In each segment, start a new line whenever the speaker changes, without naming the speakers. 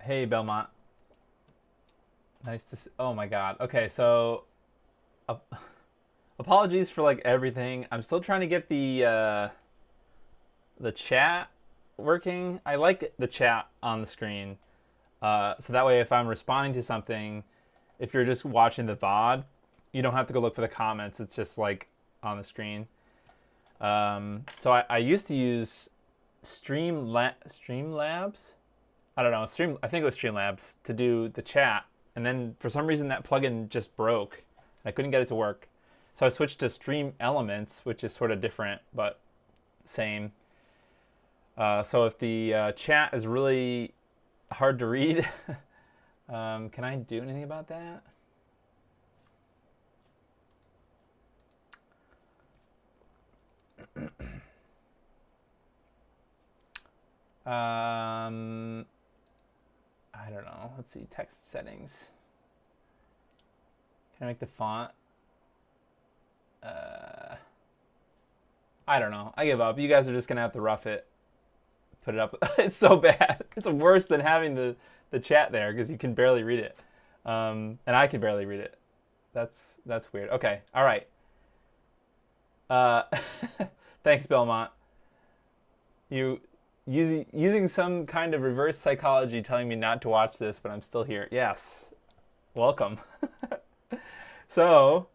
Hey, Belmont. Nice to see. Oh my God. Okay, so uh, apologies for like everything. I'm still trying to get the chat working. I like the chat on the screen, so that way if I'm responding to something, if you're just watching the VOD, you don't have to go look for the comments. It's just like on the screen. So I used to use Streamlabs. I don't know, I think it was Streamlabs to do the chat, and then for some reason that plugin just broke. I couldn't get it to work, so I switched to Stream Elements, which is sort of different but same. So if the chat is really hard to read, can I do anything about that? I don't know. Let's see, text settings. Can I make the font? I don't know. I give up. You guys are just gonna have to rough it. Put it up. It's so bad. It's worse than having the chat there because you can barely read it, and I can barely read it. That's weird. Okay. All right. Uh, thanks, Belmont. You using some kind of reverse psychology telling me not to watch this, but I'm still here. Yes. Welcome. So,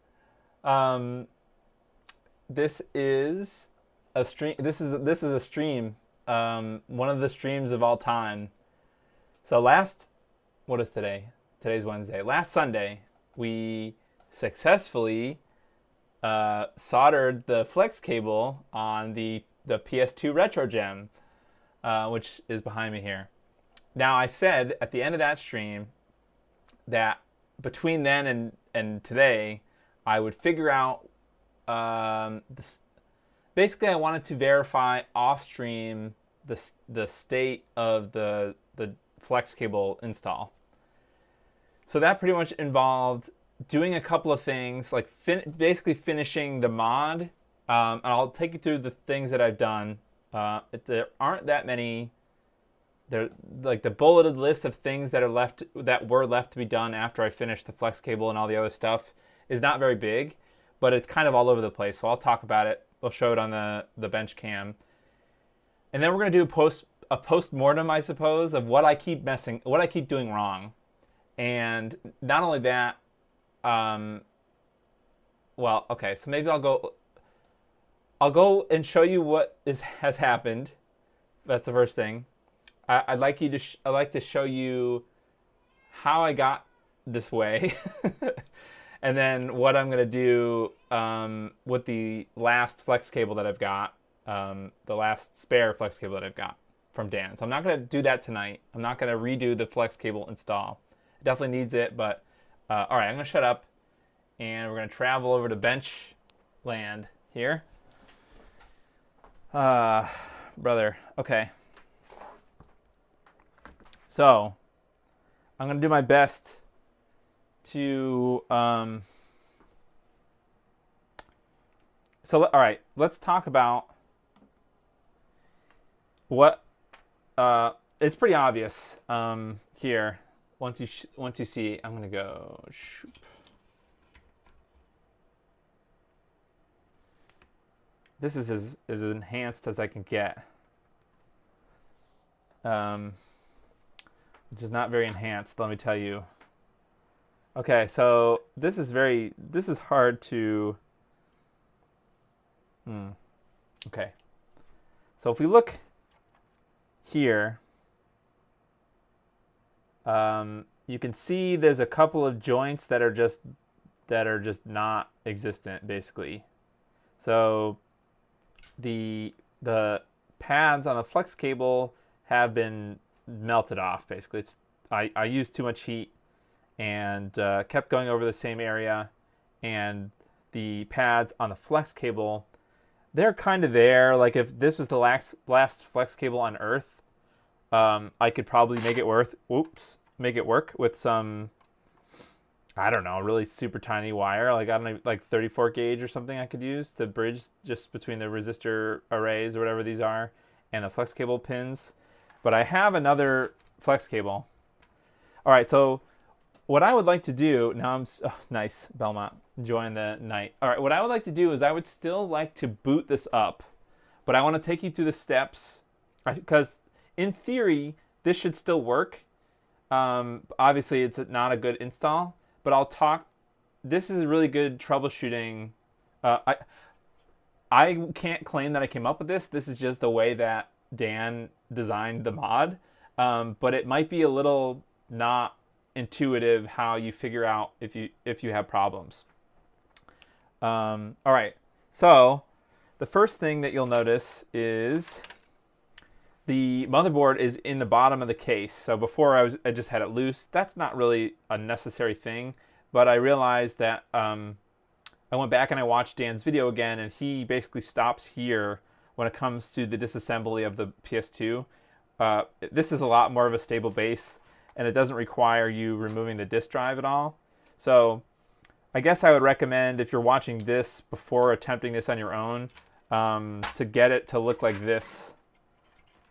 this is a stream. This is a stream. One of the streams of all time. So what is today? Today's Wednesday. Last Sunday, we successfully soldered the flex cable on the PS2 Retro Gem, which is behind me here. Now, I said at the end of that stream that between then and today, I would figure out this. Basically, I wanted to verify off stream the state of the flex cable install. So that pretty much involved doing a couple of things, like basically finishing the mod. And I'll take you through the things that I've done. There aren't that many. They're like the bulleted list of things that were left to be done after I finished the flex cable and all the other stuff is not very big, but it's kind of all over the place. So I'll talk about it. We'll show it on the bench cam, and then we're gonna do a post-mortem, I suppose, of what I keep doing wrong, and not only that. Well, okay, so maybe I'll go and show you what has happened. That's the first thing. I'd like to show you how I got this way, and then what I'm gonna do with the last flex cable that I've got, the last spare flex cable that I've got from Dan. So I'm not gonna do that tonight. I'm not gonna redo the flex cable install. It definitely needs it, but all right, I'm gonna shut up, and we're gonna travel over to bench land here. Brother, okay. So, I'm going to do my best to, all right, let's talk about what, it's pretty obvious, here, once you see, I'm going to go, shoop. This is as enhanced as I can get. Which is not very enhanced, let me tell you. Okay, so this is hard to, okay. So if we look here, you can see there's a couple of joints that are just not existent, basically. So the pads on the flex cable have been melted off, basically. I used too much heat and kept going over the same area, and the pads on the flex cable, they're kind of there. Like if this was the last flex cable on Earth, I could probably make it work with some, I don't know, really super tiny wire, like I don't know, like 34 gauge or something I could use to bridge just between the resistor arrays or whatever these are and the flex cable pins. But I have another flex cable All right, so what I would like to do now, nice Belmont enjoying the night. All right, what I would like to do is I would still like to boot this up, but I want to take you through the steps because in theory this should still work. Obviously, it's not a good install, but I'll talk. This is really good troubleshooting. I can't claim that I came up with this. This is just the way that Dan designed the mod, but it might be a little not intuitive how you figure out if you have problems. All right, so the first thing that you'll notice is the motherboard is in the bottom of the case. So before I just had it loose. That's not really a necessary thing, but I realized that I went back and I watched Dan's video again, and he basically stops here when it comes to the disassembly of the PS2. This is a lot more of a stable base, and it doesn't require you removing the disk drive at all. So I guess I would recommend, if you're watching this before attempting this on your own, to get it to look like this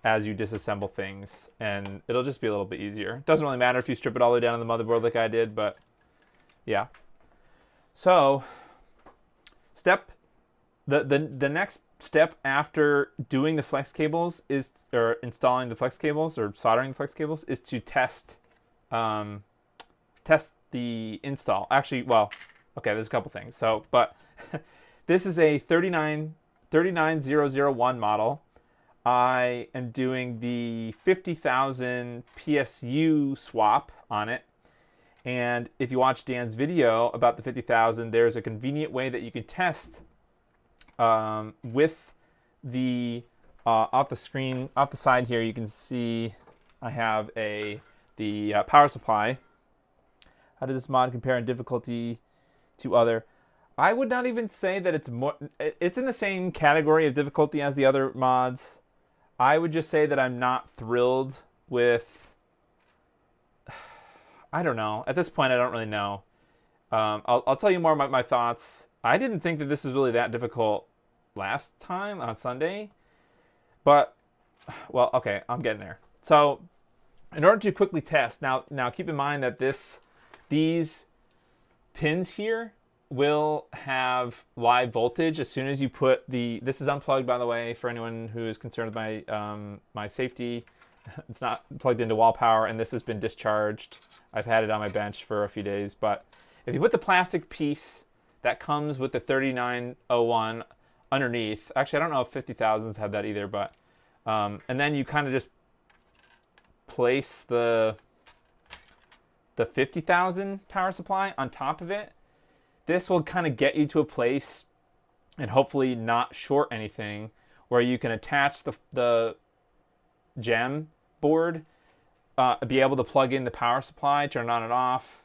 as you disassemble things, and it'll just be a little bit easier. It doesn't really matter if you strip it all the way down on the motherboard like I did, but yeah. So the next step after doing the flex cables is, or installing the flex cables or soldering the flex cables, is to test the install. Actually, well, okay, there's a couple things. So, but this is a 39001 model. I am doing the 50,000 PSU swap on it. And if you watch Dan's video about the 50,000, there's a convenient way that you can test with the off the screen, off the side here. You can see I have the power supply. How does this mod compare in difficulty to other? I would not even say that it's more. It's in the same category of difficulty as the other mods. I would just say that I'm not thrilled with. I don't know. At this point, I don't really know. I'll tell you more about my thoughts. I didn't think that this was really that difficult last time on Sunday. But, well, okay, I'm getting there. So, in order to quickly test, now keep in mind that these pins here will have live voltage as soon as you put this is unplugged, by the way, for anyone who is concerned with my safety. It's not plugged into wall power, and this has been discharged. I've had it on my bench for a few days, but if you put the plastic piece that comes with the 3901 underneath, actually I don't know if 50,000s have that either, but and then you kind of just place the 50,000 power supply on top of it. This will kind of get you to a place, and hopefully not short anything, where you can attach the gem board, be able to plug in the power supply, turn it on and off,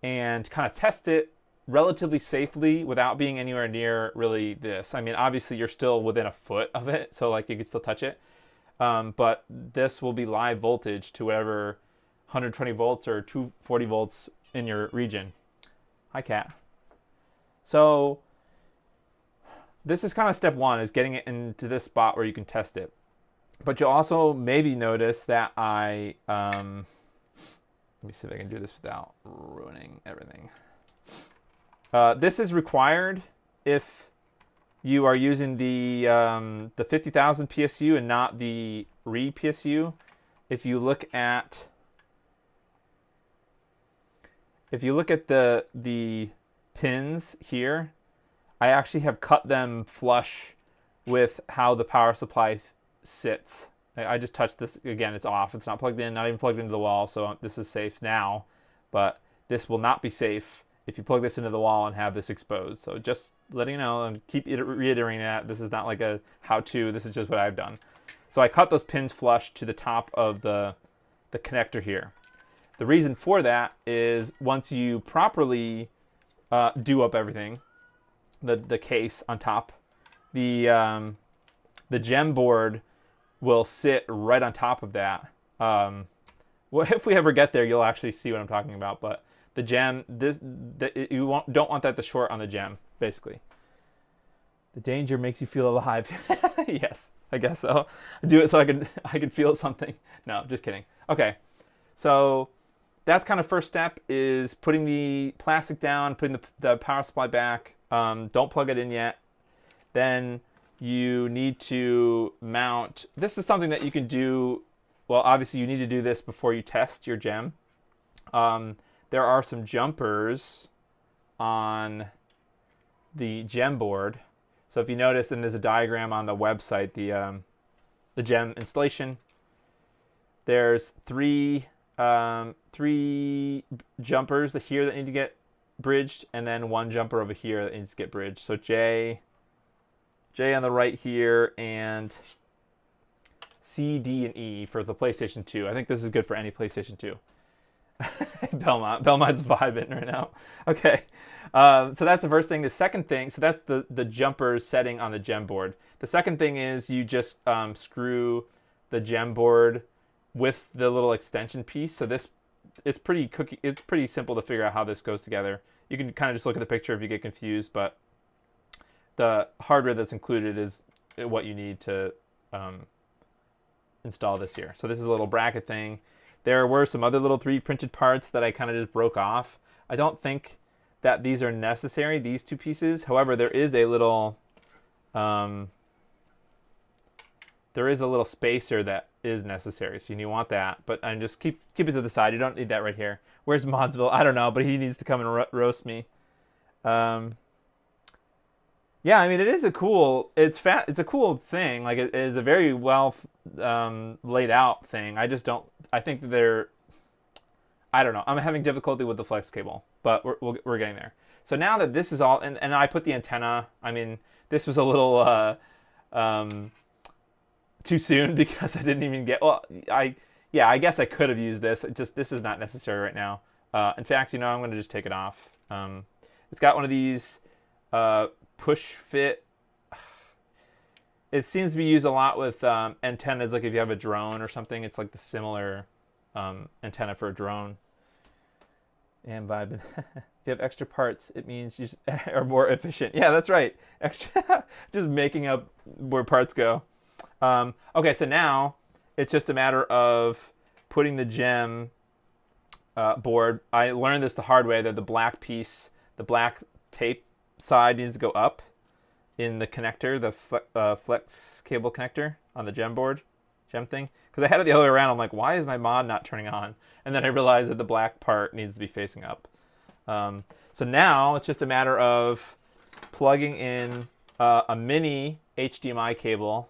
and kind of test it relatively safely without being anywhere near really this. I mean, obviously you're still within a foot of it, so like you can still touch it, but this will be live voltage to whatever 120 volts or 240 volts in your region. Hi, cat. So this is kind of step one, is getting it into this spot where you can test it. But you'll also maybe notice that let me see if I can do this without ruining everything. This is required if you are using the 50,000 PSU and not the PSU. If you look at the pins here, I actually have cut them flush with how the power supply sits. I just touched this again. It's off. It's not plugged in, not even plugged into the wall, so this is safe now, but this will not be safe if you plug this into the wall and have this exposed. So just letting you know, and keep reiterating that this is not like a how-to. This is just what I've done. So I cut those pins flush to the top of the connector here. The reason for that is once you properly do up everything, the case on top, the gem board will sit right on top of that. Well, if we ever get there, you'll actually see what I'm talking about. But the gem, you don't want that to short on the gem, basically. The danger makes you feel alive. Yes, I guess so. I do it so I can feel something. No, just kidding. Okay, so that's kind of first step, is putting the plastic down, putting the power supply back. Don't plug it in yet. Then you need to mount. This is something that you can do. Well, obviously you need to do this before you test your gem. There are some jumpers on the gem board. So if you notice, and there's a diagram on the website, the gem installation. There's three jumpers here that need to get bridged, and then one jumper over here that needs to get bridged. So J on the right here, and C, D, and E for the PlayStation 2. I think this is good for any PlayStation 2. Belmont's vibing right now. Okay, so that's the first thing. The second thing, so that's the jumpers setting on the gem board. The second thing is you just screw the gem board with the little extension piece. So this is it's pretty simple to figure out how this goes together. You can kind of just look at the picture if you get confused, but the hardware that's included is what you need to install this here. So this is a little bracket thing. There were some other little 3D printed parts that I kind of just broke off. I don't think that these are necessary, these two pieces. However, there is a little spacer that is necessary, so you want that. But I just keep it to the side. You don't need that right here. Where's Modsville? I don't know, but he needs to come and roast me. Yeah, I mean, it is a cool. It's a cool thing. Like, it is a very well laid out thing. I just don't. I think that I don't know. I'm having difficulty with the flex cable, but we're getting there. So now that this is all, and I put the antenna. I mean, this was a little too soon because I didn't even get. Well, I guess I could have used this. This is not necessary right now. In fact, I'm going to just take it off. It's got one of these push fit. It seems to be used a lot with antennas, like if you have a drone or something. It's like the similar antenna for a drone. And vibing. If you have extra parts, it means you are more efficient. Yeah, that's right. Extra, just making up where parts go. Okay, so now it's just a matter of putting the gem board. I learned this the hard way, that the black piece, the black tape side needs to go up in the connector, the flex cable connector on the gem thing. Because I had it the other way around. I'm like, why is my mod not turning on? And then I realized that the black part needs to be facing up. So now it's just a matter of plugging in a mini HDMI cable,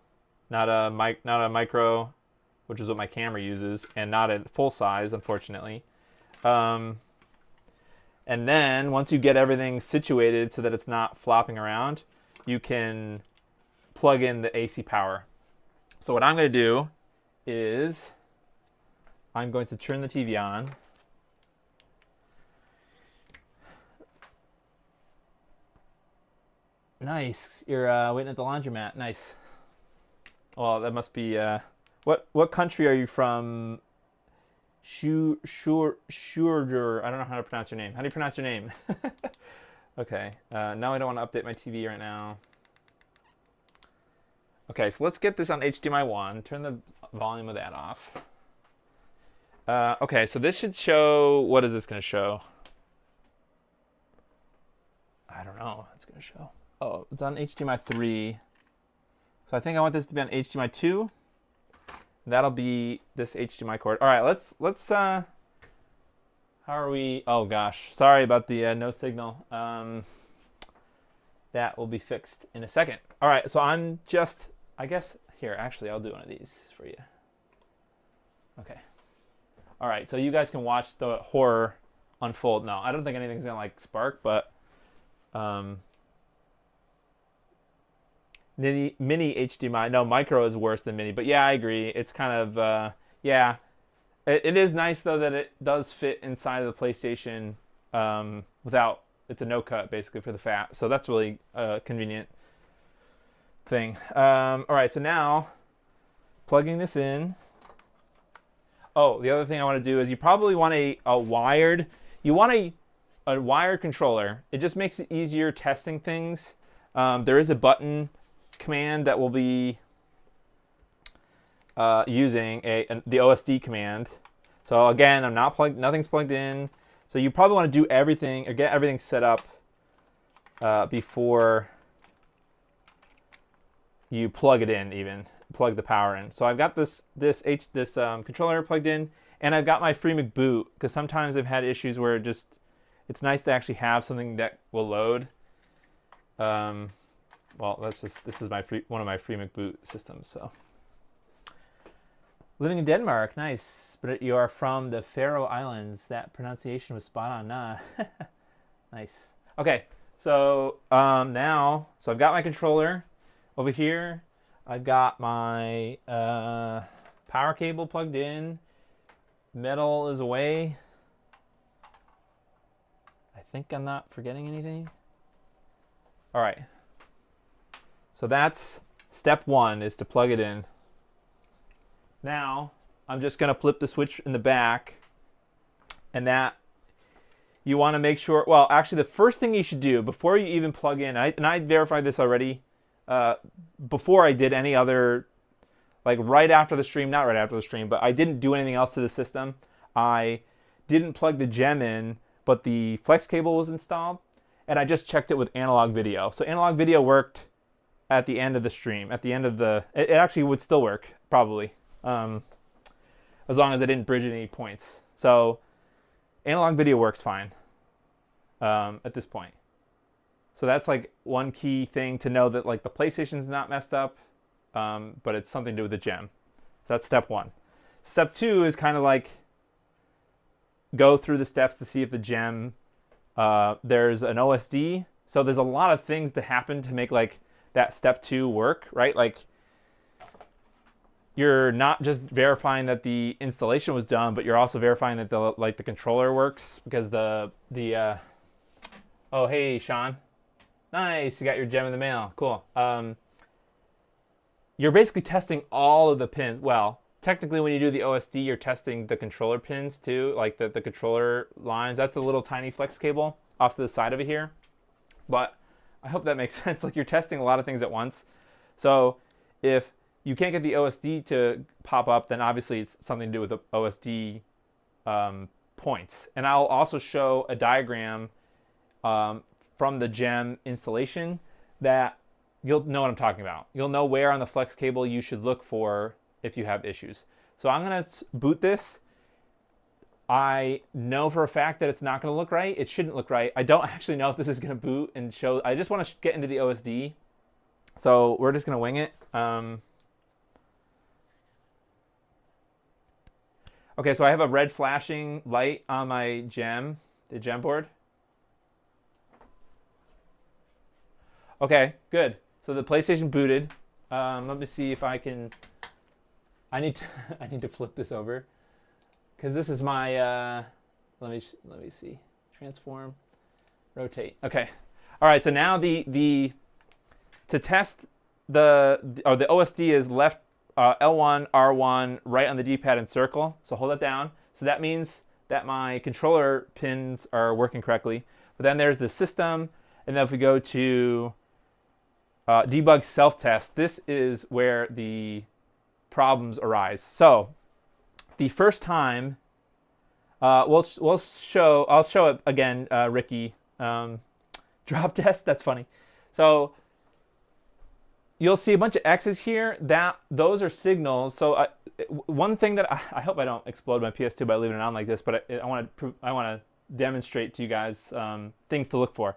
not a micro, which is what my camera uses, and not a full size, unfortunately. And then once you get everything situated so that it's not flopping around, you can plug in the AC power. So what I'm going to do is I'm going to turn the TV on. Nice. You're waiting at the laundromat. Nice. Well, that must be... What country are you from? Shurger. I don't know how to pronounce your name. How do you pronounce your name? Okay. Now I don't want to update my TV right now. Okay, so let's get this on HDMI 1. Turn the volume of that off. Okay, so this should show... What is this going to show? I don't know what it's going to show. Oh, it's on HDMI 3. So I think I want this to be on HDMI 2. That'll be this HDMI cord. All right, let's how are we? Oh gosh, sorry about the no signal. That will be fixed in a second. All right, so I'm just, I guess, here, actually, I'll do one of these for you. Okay. All right, so you guys can watch the horror unfold. No, I don't think anything's gonna like spark, but mini HDMI. No, micro is worse than mini, but yeah, I agree. It's kind of, yeah. It is nice, though, that it does fit inside of the PlayStation without, it's a no-cut, basically, for the fat. So that's really a convenient thing. All right, so now, plugging this in. Oh, the other thing I want to do is you probably want a wired, a wired controller. It just makes it easier testing things. There is a button command that will be using the OSD command. So again, I'm not plugged, nothing's plugged in. So you probably want to do everything, or get everything set up before you plug it in, even plug the power in. So I've got this controller plugged in, and I've got my FreeMac boot, because sometimes I've had issues where it's nice to actually have something that will load. Well, this is one of my FreeMac boot systems. So living in Denmark, nice. But you are from the Faroe Islands. That pronunciation was spot on, nah. Nice. Okay, so now, I've got my controller over here. I've got my power cable plugged in. Metal is away. I think I'm not forgetting anything. All right. So that's step one, is to plug it in. Now, I'm just going to flip the switch in the back, and that you want to make sure, well, actually the first thing you should do before you even plug in, and I verified this already, before I did any other, like right after the stream, not right after the stream, but I didn't do anything else to the system. I didn't plug the gem in, but the flex cable was installed, and I just checked it with analog video. So analog video worked at the end of the stream, at the end of it actually would still work, probably, as long as I didn't bridge any points. So analog video works fine at this point. So that's like one key thing to know, that like the PlayStation's not messed up, but it's something to do with the gem. So that's step one. Step two is kind of like go through the steps to see if the gem, there's an OSD. So there's a lot of things to happen to make like that step two work, right? Like you're not just verifying that the installation was done, but you're also verifying that the controller works, because oh, hey, Sean. Nice, you got your gem in the mail. Cool. You're basically testing all of the pins. Well, technically when you do the OSD, you're testing the controller pins too, like the controller lines. That's a little tiny flex cable off to the side of it here. But I hope that makes sense. Like you're testing a lot of things at once. So if you can't get the OSD to pop up, then obviously it's something to do with the OSD points. And I'll also show a diagram from the gem installation that you'll know what I'm talking about. You'll know where on the flex cable you should look for if you have issues. So I'm going to boot this. I know for a fact that it's not going to look right. It shouldn't look right. I don't actually know if this is going to boot and show. I just want to get into the OSD. So we're just going to wing it. Okay, so I have a red flashing light on my gem, the gem board. Okay, good. So the PlayStation booted. Let me see if I can. I need to flip this over, because this is my. Let me see. Transform, rotate. Okay. All right. So now to test the OSD is left L1 R1 right on the D-pad and circle. So hold it down. So that means that my controller pins are working correctly. But then there's the system, and then if we go to debug self-test, this is where the problems arise. So the first time, I'll show it again, Ricky. Drop test, that's funny. So you'll see a bunch of X's here. Those are signals. So one thing that I hope I don't explode my PS2 by leaving it on like this, but I want to demonstrate to you guys things to look for.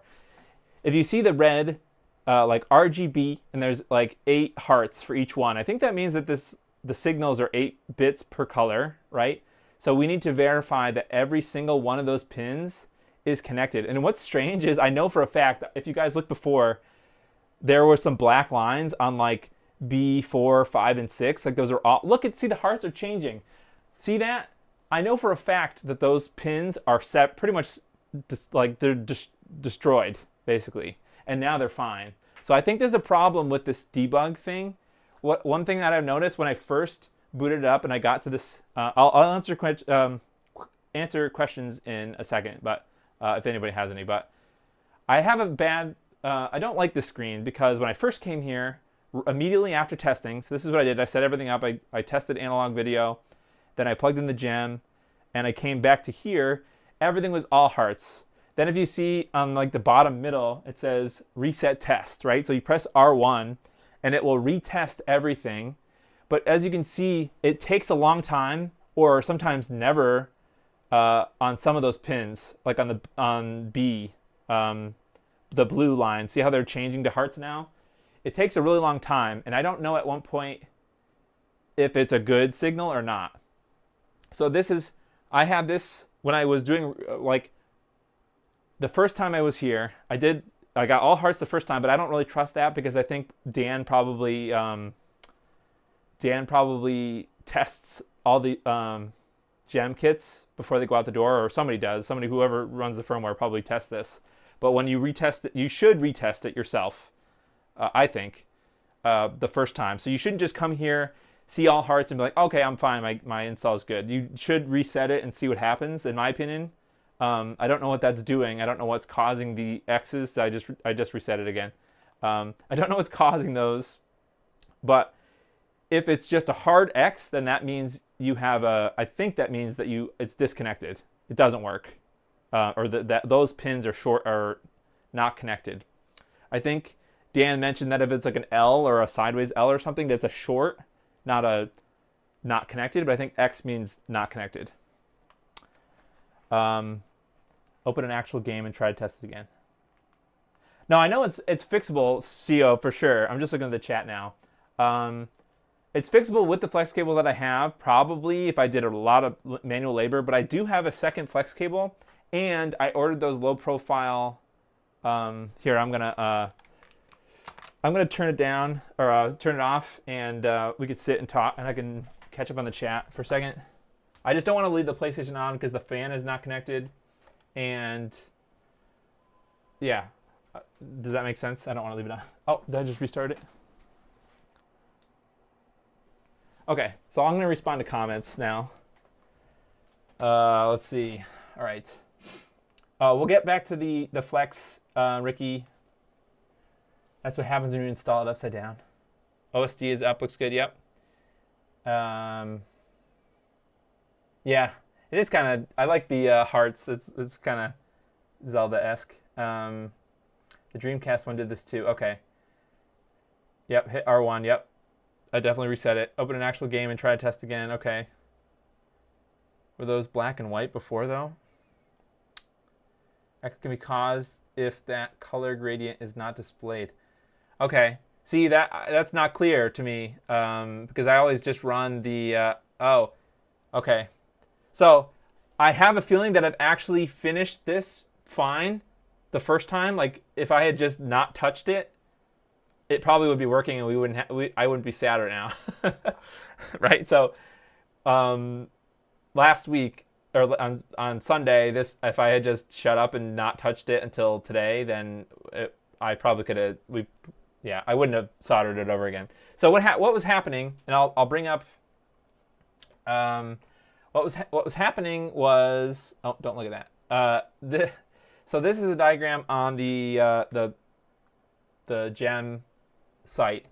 If you see the red, like RGB, and there's like 8 hearts for each one, I think that means that the signals are 8 bits per color, right? So we need to verify that every single one of those pins is connected. And what's strange is, I know for a fact, if you guys looked before, there were some black lines on like B4, 5, and 6. Like those are all, see the hearts are changing. See that? I know for a fact that those pins are set pretty much they're destroyed, basically. And now they're fine. So I think there's a problem with this debug thing. One thing that I've noticed when I first booted it up and I got to this, I'll answer questions in a second, but if anybody has any. But I have a bad, I don't like this screen, because when I first came here, immediately after testing, so this is what I did. I set everything up. I tested analog video, then I plugged in the gem, and I came back to here, everything was all hearts. Then if you see on like the bottom middle, it says reset test, right? So you press R1 and it will retest everything. But as you can see, it takes a long time, or sometimes never, on some of those pins, like on B, the blue line. See how they're changing to hearts now? It takes a really long time, and I don't know at one point if it's a good signal or not. So I had this when I was doing, like, the first time I was here, I got all hearts the first time, but I don't really trust that because I think Dan probably tests all the gem kits before they go out the door, or somebody does. Whoever runs the firmware probably tests this. But when you retest it, you should retest it yourself, I think, the first time. So you shouldn't just come here, see all hearts, and be like, okay, I'm fine, my install is good. You should reset it and see what happens, in my opinion. I don't know what that's doing. I don't know what's causing the X's. I just reset it again. I don't know what's causing those, but if it's just a hard X, then that means you have I think that means that it's disconnected. It doesn't work, or that those pins are not connected. I think Dan mentioned that if it's like an L or a sideways L or something, that's a short, not connected. But I think X means not connected. Open an actual game and try to test it again. No, I know it's fixable, CO, for sure. I'm just looking at the chat now. It's fixable with the flex cable that I have, probably, if I did a lot of manual labor. But I do have a second flex cable, and I ordered those low profile. Here, I'm gonna turn it down, or turn it off, and we could sit and talk, and I can catch up on the chat for a second. I just don't want to leave the PlayStation on because the fan is not connected. And yeah, does that make sense? I don't want to leave it on. Oh, did I just restart it? Okay, so I'm going to respond to comments now. Let's see. All right. We'll get back to the Flex, Ricky. That's what happens when you install it upside down. OSD is up, looks good, yep. Yeah, it is kind of, I like the hearts. It's kind of Zelda-esque. The Dreamcast one did this too. Okay. Yep, hit R1, yep. I definitely reset it. Open an actual game and try to test again. Okay. Were those black and white before, though? X can be caused if that color gradient is not displayed. Okay. See, that's not clear to me, because I always just run the... oh, okay. So I have a feeling that I've actually finished this fine the first time. Like, if I had just not touched it, it probably would be working, and I wouldn't be sad right now, right? So, last week or on Sunday, if I had just shut up and not touched it until today, then I probably could have. I wouldn't have soldered it over again. So what was happening? And I'll bring up. What was happening was, oh, don't look at that. So this is a diagram on the gem site.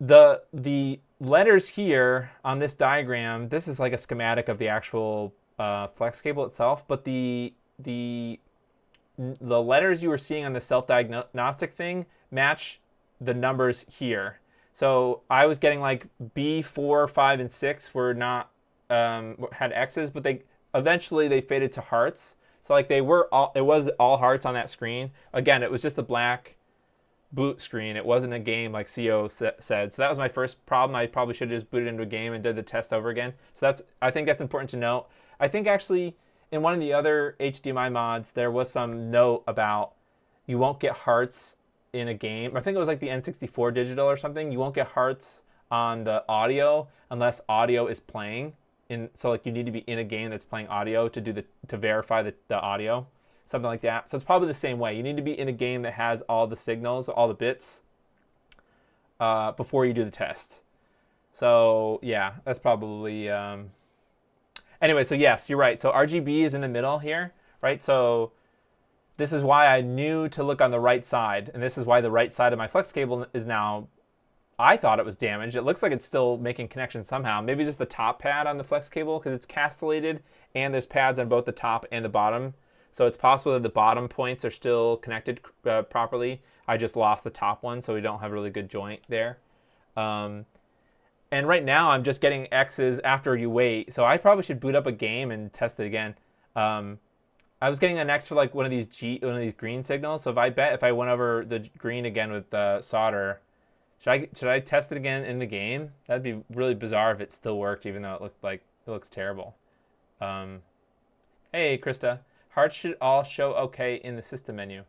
The letters here on this diagram, this is like a schematic of the actual flex cable itself, but the letters you were seeing on the self-diagnostic thing match the numbers here. So I was getting like B4, 5, and 6 were not had X's, but eventually they faded to hearts. So like it was all hearts on that screen. Again, it was just a black boot screen. It wasn't a game like CO said. So that was my first problem. I probably should have just booted into a game and did the test over again. So I think that's important to note. I think actually in one of the other HDMI mods, there was some note about you won't get hearts in a game. I think it was like the N64 digital or something. You won't get hearts on the audio unless audio is playing. So like you need to be in a game that's playing audio to verify the audio, something like that. So it's probably the same way. You need to be in a game that has all the signals, all the bits, before you do the test. So yeah, that's probably. Anyway, so yes, you're right. So RGB is in the middle here, right? So this is why I knew to look on the right side, and this is why the right side of my flex cable is now I thought it was damaged. It looks like it's still making connections somehow. Maybe just the top pad on the flex cable because it's castellated and there's pads on both the top and the bottom. So it's possible that the bottom points are still connected properly. I just lost the top one, so we don't have a really good joint there. And right now I'm just getting X's after you wait. So I probably should boot up a game and test it again. I was getting an X for like one of these green signals. So if I went over the green again with solder, should I test it again in the game? That'd be really bizarre if it still worked, even though it looks terrible. Hey, Krista, hearts should all show okay in the system menu.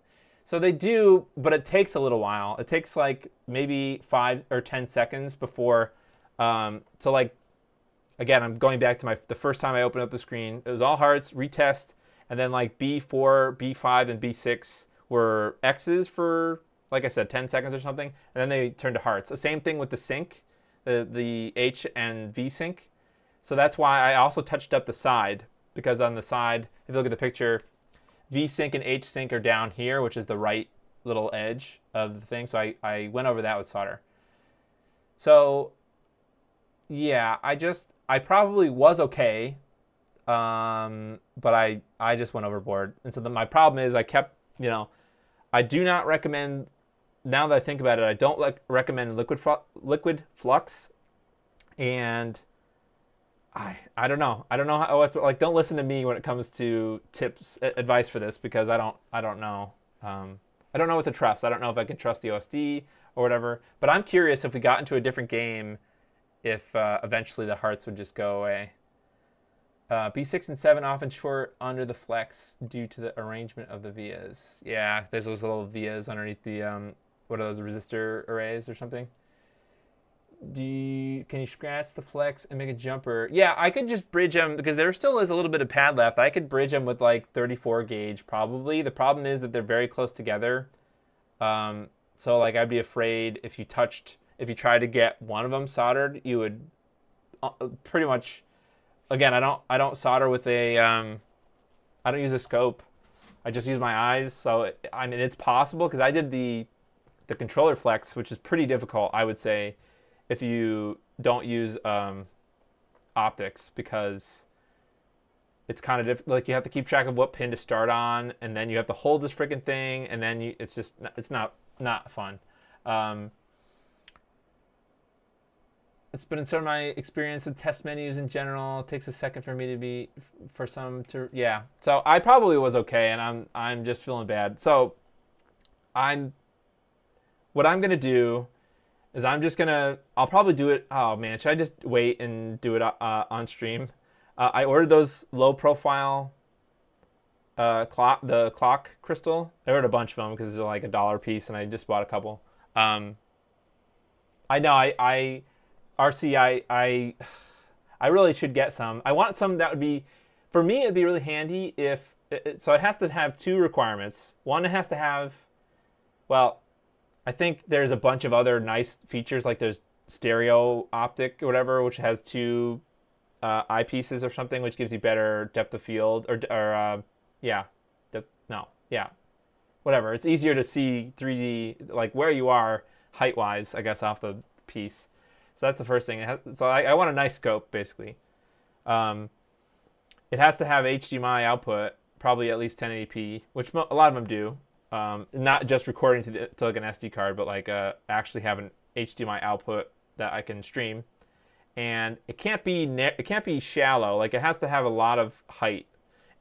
So they do, but it takes a little while. It takes like maybe 5 or 10 seconds before. So like, again, I'm going back to the first time I opened up the screen. It was all hearts, retest, and then like B4, B5, and B6 were X's for, like I said, 10 seconds or something, and then they turned to hearts. The same thing with the sync, the H and V sync. So that's why I also touched up the side, because on the side, if you look at the picture, V sync and H sync are down here, which is the right little edge of the thing. So I went over that with solder. So yeah, I probably was okay, but I just went overboard. And so my problem is I kept, I do not recommend, now that I think about it, I don't recommend liquid flux, and I don't know. I don't know how it's like. Don't listen to me when it comes to advice for this, because I don't know. I don't know what to trust. I don't know if I can trust the OSD or whatever. But I'm curious if we got into a different game, if eventually the hearts would just go away. B6 and 7 often short under the flex due to the arrangement of the vias. Yeah, there's those little vias underneath the what are those, resistor arrays or something? Can you scratch the flex and make a jumper? Yeah, I could just bridge them, because there still is a little bit of pad left. I could bridge them with like 34 gauge probably. The problem is that they're very close together. So like I'd be afraid if you tried to get one of them soldered, you would pretty much, again, I don't solder with I don't use a scope. I just use my eyes. So I mean, it's possible, because I did the controller flex, which is pretty difficult, I would say, if you don't use optics, because it's kind of like you have to keep track of what pin to start on, and then you have to hold this freaking thing, and then it's not fun. It's been sort of my experience with test menus in general. It takes a second for me yeah. So I probably was okay, and I'm just feeling bad. So what I'm gonna do is I'll probably do it. Oh man, should I just wait and do it on stream? I ordered those low profile the clock crystal. I ordered a bunch of them because they're like $1 a piece, and I just bought a couple. I know I really should get some. I want some that would be, for me, it'd be really handy if, so it has to have 2 requirements. One, it has to have, well, I think there's a bunch of other nice features, like there's stereo optic or whatever, which has 2 eyepieces or something, which gives you better depth of field, whatever. It's easier to see 3D, like where you are height-wise, I guess, off the piece. So that's the first thing. So I want a nice scope, basically. It has to have HDMI output, probably at least 1080p, which a lot of them do. Not just recording to like an SD card, but like actually have an HDMI output that I can stream. And it can't be shallow. Like, it has to have a lot of height.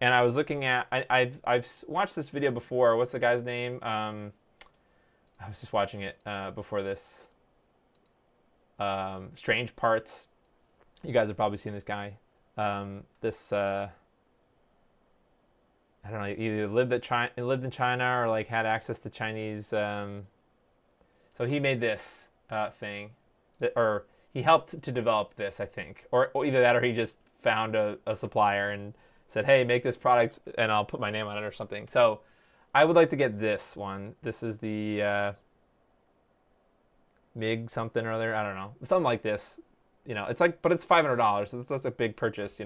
And I was looking at, I've watched this video before. What's the guy's name? I was just watching it before this. Strange Parts. You guys have probably seen this guy. I don't know, either lived in China or like had access to Chinese. So he made this thing, or he helped to develop this, I think, or either that, or he just found a supplier and said, "Hey, make this product, and I'll put my name on it," or something. So I would like to get this one. This is the MiG something or other. I don't know, something like this. It's like, but it's $500, so that's a big purchase.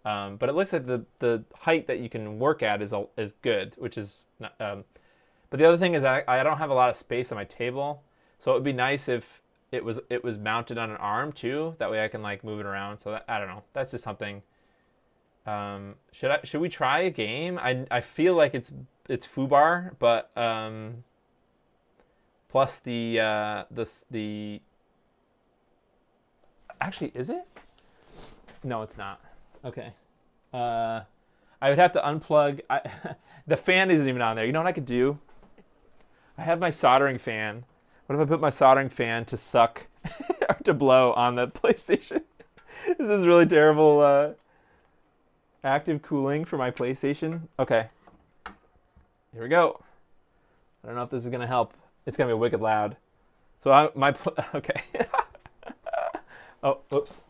But it looks like the height that you can work at is good, which is not, but the other thing is I don't have a lot of space on my table, so it would be nice if it was mounted on an arm too. That way I can like move it around. So that, I don't know. That's just something. Should we try a game? I feel like it's foobar, but plus the actually, is it? No, it's not. Okay. I would have to unplug. The fan isn't even on there. You know what I could do? I have my soldering fan. What if I put my soldering fan to suck or to blow on the PlayStation? This is really terrible active cooling for my PlayStation. Okay. Here we go. I don't know if this is going to help. It's going to be wicked loud. So okay. Oh, oops.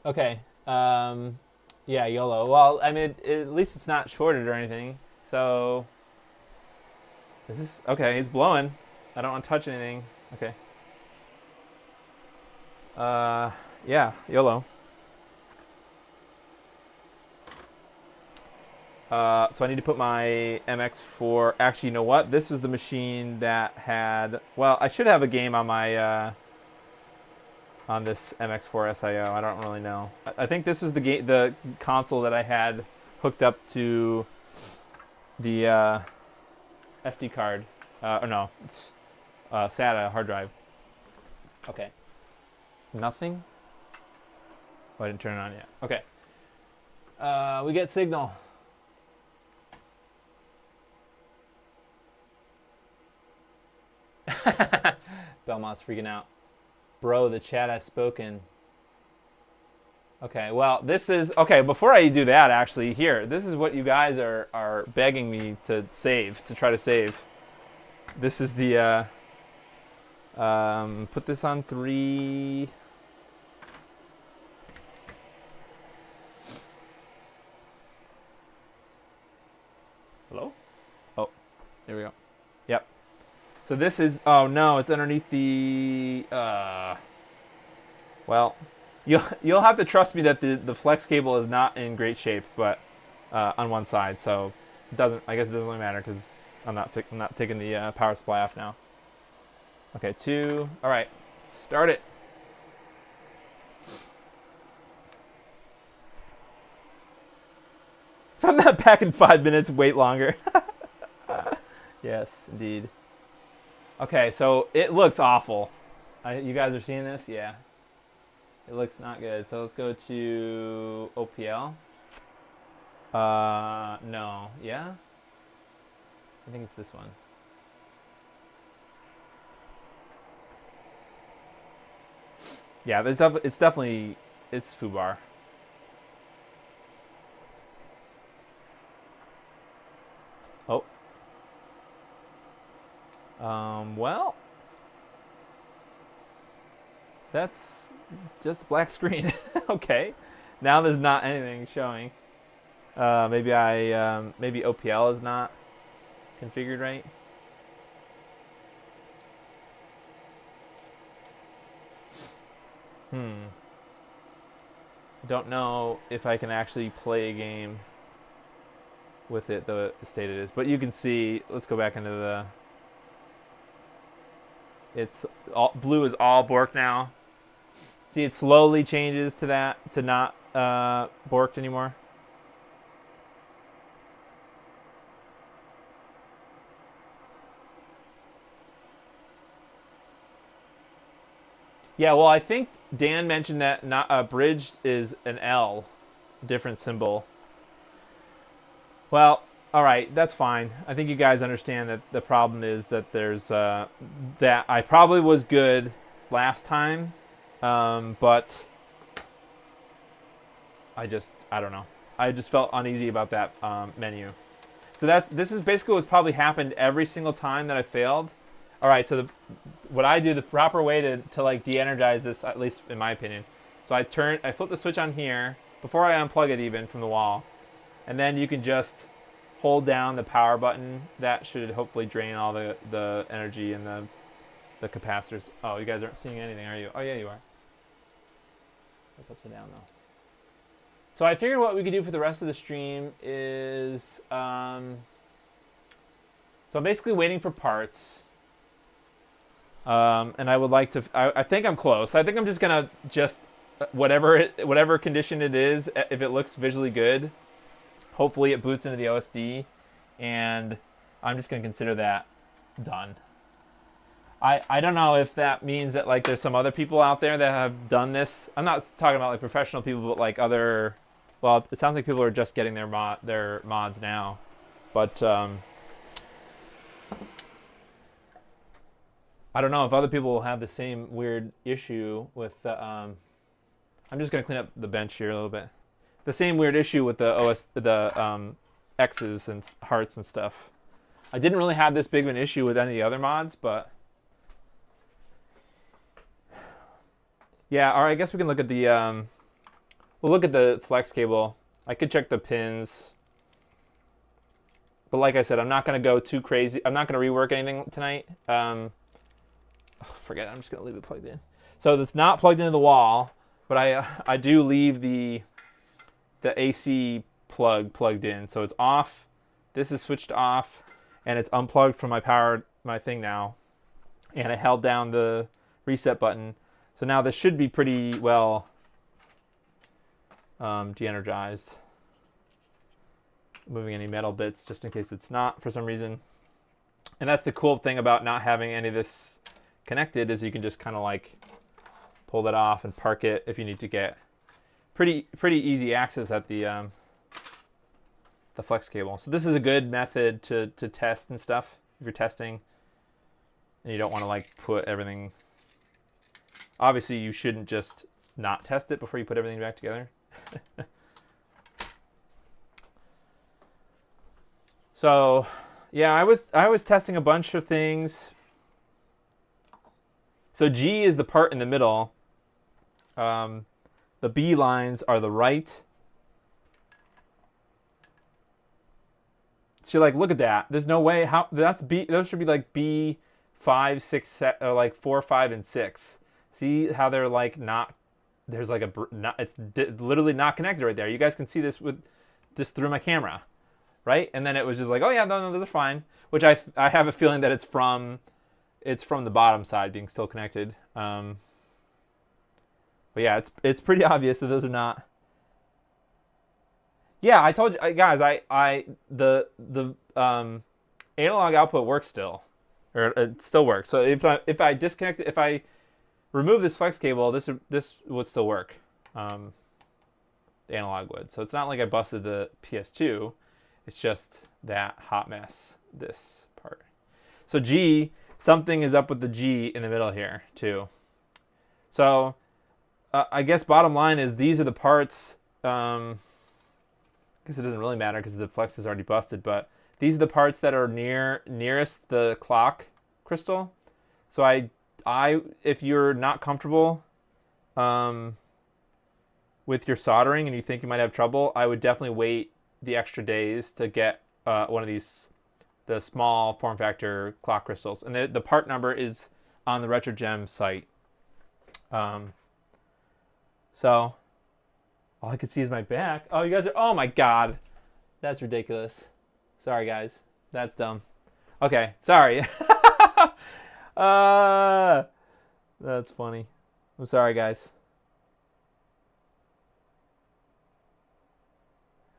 Okay. Yeah, YOLO. Well, I mean, at least it's not shorted or anything. So, is this okay? It's blowing. I don't want to touch anything. Okay. Yeah, YOLO. So I need to put my MX4. Actually, you know what? This was the machine that had. Well, I should have a game on my. On this MX4 SIO, I don't really know. I think this was the console that I had hooked up to the SD card. Or no, it's SATA hard drive. Okay. Nothing? Oh, I didn't turn it on yet. Okay. We get signal. Belmont's freaking out. Bro, the chat has spoken. Okay, well, this is... Okay, before I do that, actually, here. This is what you guys are begging me to save, to try to save. This is the... put this on 3... Hello? Oh, there we go. Yep. So this is, oh no, it's underneath the, well, you'll have to trust me that the flex cable is not in great shape, but on one side, so it doesn't, I guess it doesn't really matter because I'm not taking the power supply off now. Okay, 2, all right, start it. If I'm not back in 5 minutes, wait longer. Yes, indeed. Okay, so it looks awful. You guys are seeing this? Yeah. It looks not good. So let's go to OPL. No. Yeah? I think it's this one. Yeah, it's definitely, it's foobar. Oh. Well, that's just a black screen. Okay, now there's not anything showing. Maybe maybe OPL is not configured right. Don't know if I can actually play a game with it the state it is, but you can see. Let's go back into the. It's all blue is all borked now. See, it slowly changes to that to not borked anymore. Yeah, well, I think Dan mentioned that not bridged is an L, different symbol. Well, all right, that's fine. I think you guys understand that the problem is that there's that I probably was good last time, but I don't know. I just felt uneasy about that menu. So this is basically what's probably happened every single time that I failed. All right, so what I do, the proper way to like de-energize this, at least in my opinion. So I flip the switch on here before I unplug it even from the wall, and then you can just hold down the power button. That should hopefully drain all the energy and the capacitors. Oh, you guys aren't seeing anything, are you? Oh yeah, you are. That's upside down though. So I figured what we could do for the rest of the stream is, so I'm basically waiting for parts. And I would like to. I think I'm close. I think I'm just gonna whatever condition it is, if it looks visually good, hopefully it boots into the OSD, and I'm just gonna consider that done. I don't know if that means that like there's some other people out there that have done this. I'm not talking about like professional people, but like other. Well, it sounds like people are just getting their mods now, but I don't know if other people will have the same weird issue with the. I'm just gonna clean up the bench here a little bit. The same weird issue with the X's and hearts and stuff. I didn't really have this big of an issue with any of the other mods, but yeah. Or I guess we can look at the we'll look at the flex cable. I could check the pins, but like I said, I'm not gonna go too crazy. I'm not gonna rework anything tonight. Forget it. I'm just gonna leave it plugged in. So it's not plugged into the wall, but I do leave the AC plug plugged in. So it's off. This is switched off, and it's unplugged from my thing now. And I held down the reset button. So now this should be pretty well de-energized. Moving any metal bits just in case it's not for some reason. And that's the cool thing about not having any of this connected, is you can just kind of like pull that off and park it if you need to get pretty easy access at the flex cable. So this is a good method to test and stuff if you're testing and you don't want to like put everything. Obviously you shouldn't just not test it before you put everything back together. So yeah, I was testing a bunch of things. So G is the part in the middle. The B lines are the right. So you're like, look at that. There's no way how that's B. Those should be like B5, 6, or like 4, 5, and 6. See how they're like not. There's like it's literally not connected right there. You guys can see this with just through my camera, right? And then it was just like, oh yeah, no, those are fine. Which I have a feeling that it's from the bottom side being still connected. But yeah, it's pretty obvious that those are not. Yeah, I told you guys, the analog output works still, or it still works. So if I disconnect it, if I remove this flex cable, this would still work. The analog would. So it's not like I busted the PS2. It's just that hot mess, this part. So G, something is up with the G in the middle here too. So I guess bottom line is these are the parts. I guess it doesn't really matter because the flex is already busted, but these are the parts that are nearest the clock crystal. So I if you're not comfortable with your soldering and you think you might have trouble, I would definitely wait the extra days to get one of these, the small form factor clock crystals. And the part number is on the Retro Gem site. So all I can see is my back. Oh, you guys are, oh my God. That's ridiculous. Sorry, guys. That's dumb. Okay, sorry. That's funny. I'm sorry, guys.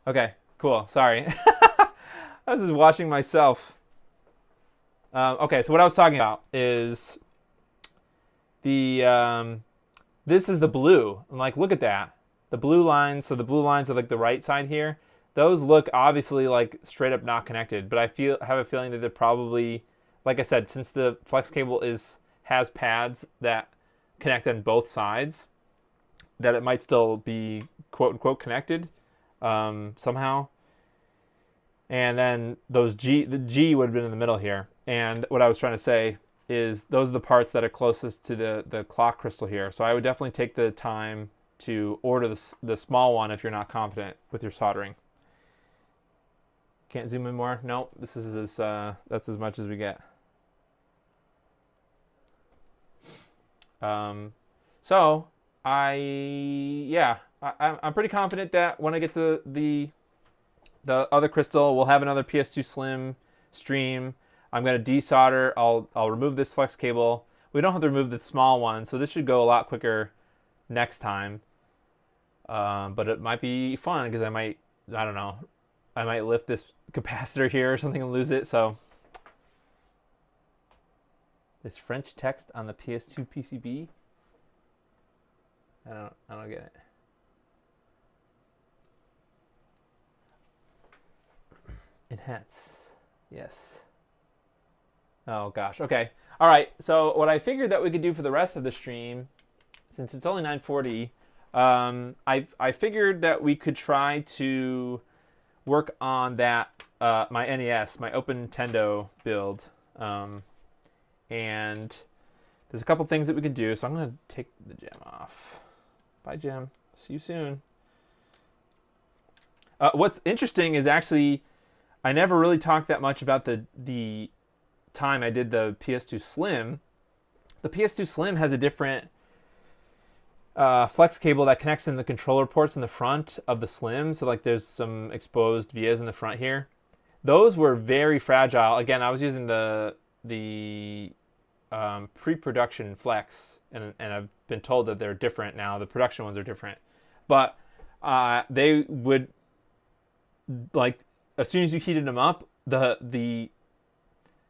Okay, cool. Sorry. I was just watching myself. Okay, so what I was talking about is the this is the blue. I'm like, look at that. The blue lines, so the blue lines are like the right side here. Those look obviously like straight up not connected, but I have a feeling that they're probably, like I said, since the flex cable has pads that connect on both sides, that it might still be quote unquote connected somehow. And then the G would have been in the middle here. And what I was trying to say is those are the parts that are closest to the clock crystal here. So I would definitely take the time to order the small one if you're not confident with your soldering. Can't zoom in more? Nope. This is that's as much as we get. So I'm pretty confident that when I get to the other crystal, we'll have another PS2 Slim stream. I'm gonna desolder. I'll remove this flex cable, we don't have to remove the small one, so this should go a lot quicker next time. But it might be fun because I don't know, I might lift this capacitor here or something and lose it. So this French text on the PS2 PCB, I don't get it. Enhance, yes. Oh gosh, okay. All right, so what I figured that we could do for the rest of the stream, since it's only 9:40, I figured that we could try to work on that my NES, my Open Nintendo build, and there's a couple things that we can do. So I'm gonna take the gem off. Bye, Gem. See you soon. What's interesting is actually I never really talked that much about the time I did the PS2 Slim. The PS2 Slim has a different flex cable that connects in the controller ports in the front of the Slim. So like there's some exposed vias in the front here. Those were very fragile. Again, I was using the pre-production flex, and I've been told that they're different now. The production ones are different, but they would, like, as soon as you heated them up, the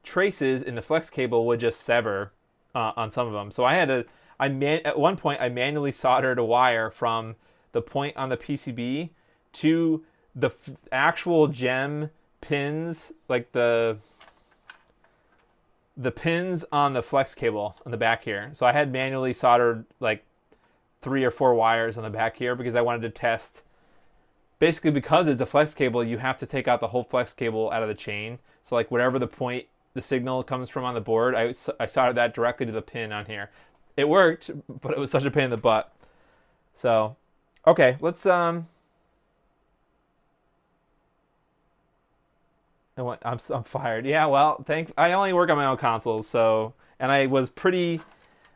traces in the flex cable would just sever on some of them. So at one point I manually soldered a wire from the point on the PCB to the actual gem pins, like the pins on the flex cable on the back here. So I had manually soldered like 3 or 4 wires on the back here because I wanted to test. Basically, because it's a flex cable, you have to take out the whole flex cable out of the chain. So like whatever the point the signal comes from on the board, I soldered that directly to the pin on here. It worked, but it was such a pain in the butt. So, okay, let's I'm fired. Yeah, well, I only work on my own consoles, so, and I was pretty,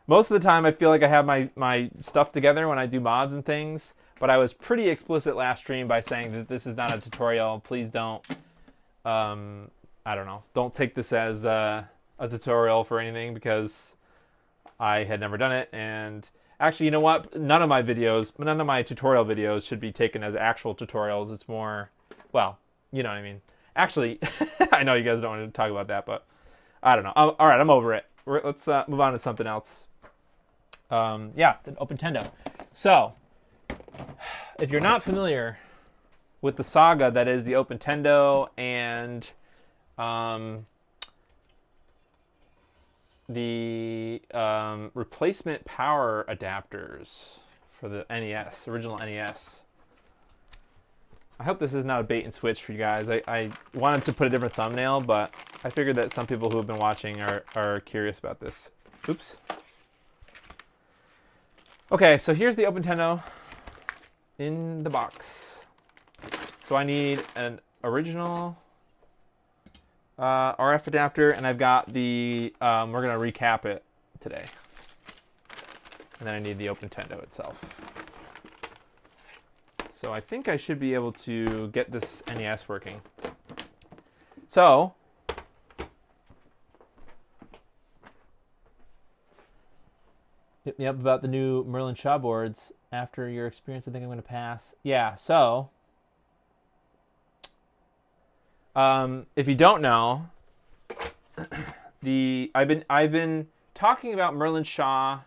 most of the time I feel like I have my stuff together when I do mods and things, but I was pretty explicit last stream by saying that this is not a tutorial. Please don't, I don't know, don't take this as a tutorial for anything, because I had never done it. And actually, you know what? None of my tutorial videos should be taken as actual tutorials. It's more, well, you know what I mean. Actually, I know you guys don't want to talk about that, but I don't know. All right, I'm over it. Let's move on to something else. Yeah, the Open Nintendo. So, if you're not familiar with the saga that is the Open Nintendo and the replacement power adapters for the NES, original NES. I hope this is not a bait and switch for you guys. I wanted to put a different thumbnail, but I figured that some people who have been watching are curious about this. Oops. Okay, so here's the Open Nintendo in the box. So I need an original RF adapter, and I've got the, we're going to recap it today. And then I need the Open Nintendo itself. So I think I should be able to get this NES working. So, hit me up about the new Merlin Shaw boards. After your experience, I think I'm going to pass. Yeah, so if you don't know, I've been talking about Merlin Shaw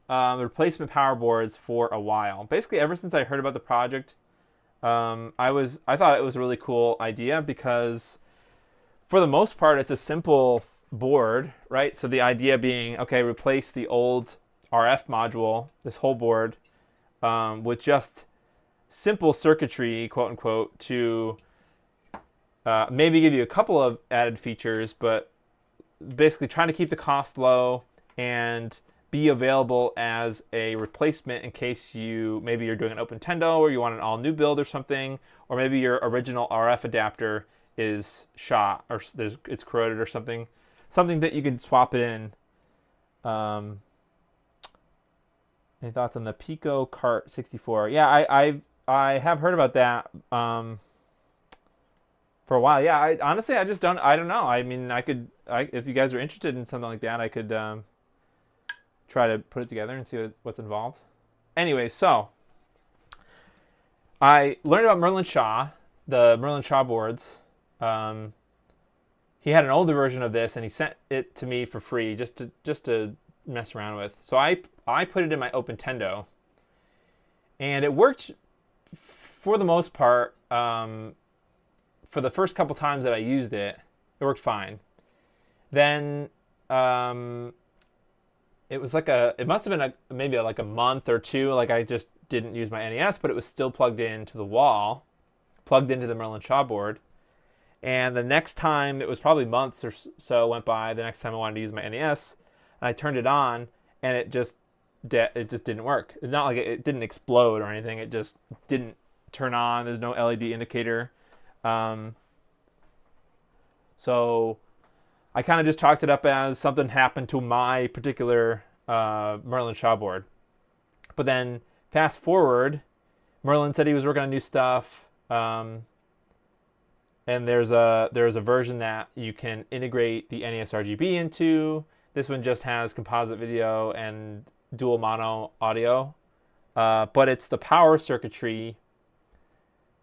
replacement power boards for a while. Basically, ever since I heard about the project, I thought it was a really cool idea because, for the most part, it's a simple board, right? So the idea being, okay, replace the old RF module, this whole board, with just simple circuitry, quote unquote, to maybe give you a couple of added features, but basically trying to keep the cost low and be available as a replacement in case maybe you're doing an Open Nintendo or you want an all new build or something, or maybe your original RF adapter is shot or it's corroded or something that you can swap it in. Any thoughts on the Pico Cart 64? Yeah, I have heard about that for a while. Yeah, I don't know. I mean, if you guys are interested in something like that, I could try to put it together and see what's involved. Anyway, so I learned about Merlin Shaw, the Merlin Shaw boards. He had an older version of this, and he sent it to me for free just to mess around with. So I put it in my Opentendo, and it worked for the most part. For the first couple times that I used it, it worked fine. Then it was like it must have been maybe like a month or two. Like I just didn't use my NES, but it was still plugged into the wall, plugged into the Merlin Shaw board. And the next time, it was probably months or so went by. The next time I wanted to use my NES, and I turned it on, and it just didn't work. It's not like it didn't explode or anything. It just didn't turn on. There's no LED indicator. So I kind of just chalked it up as something happened to my particular Merlin Shaw board. But then fast forward, Merlin said he was working on new stuff. And there's a version that you can integrate the NES RGB into. This one just has composite video and dual mono audio. But it's the power circuitry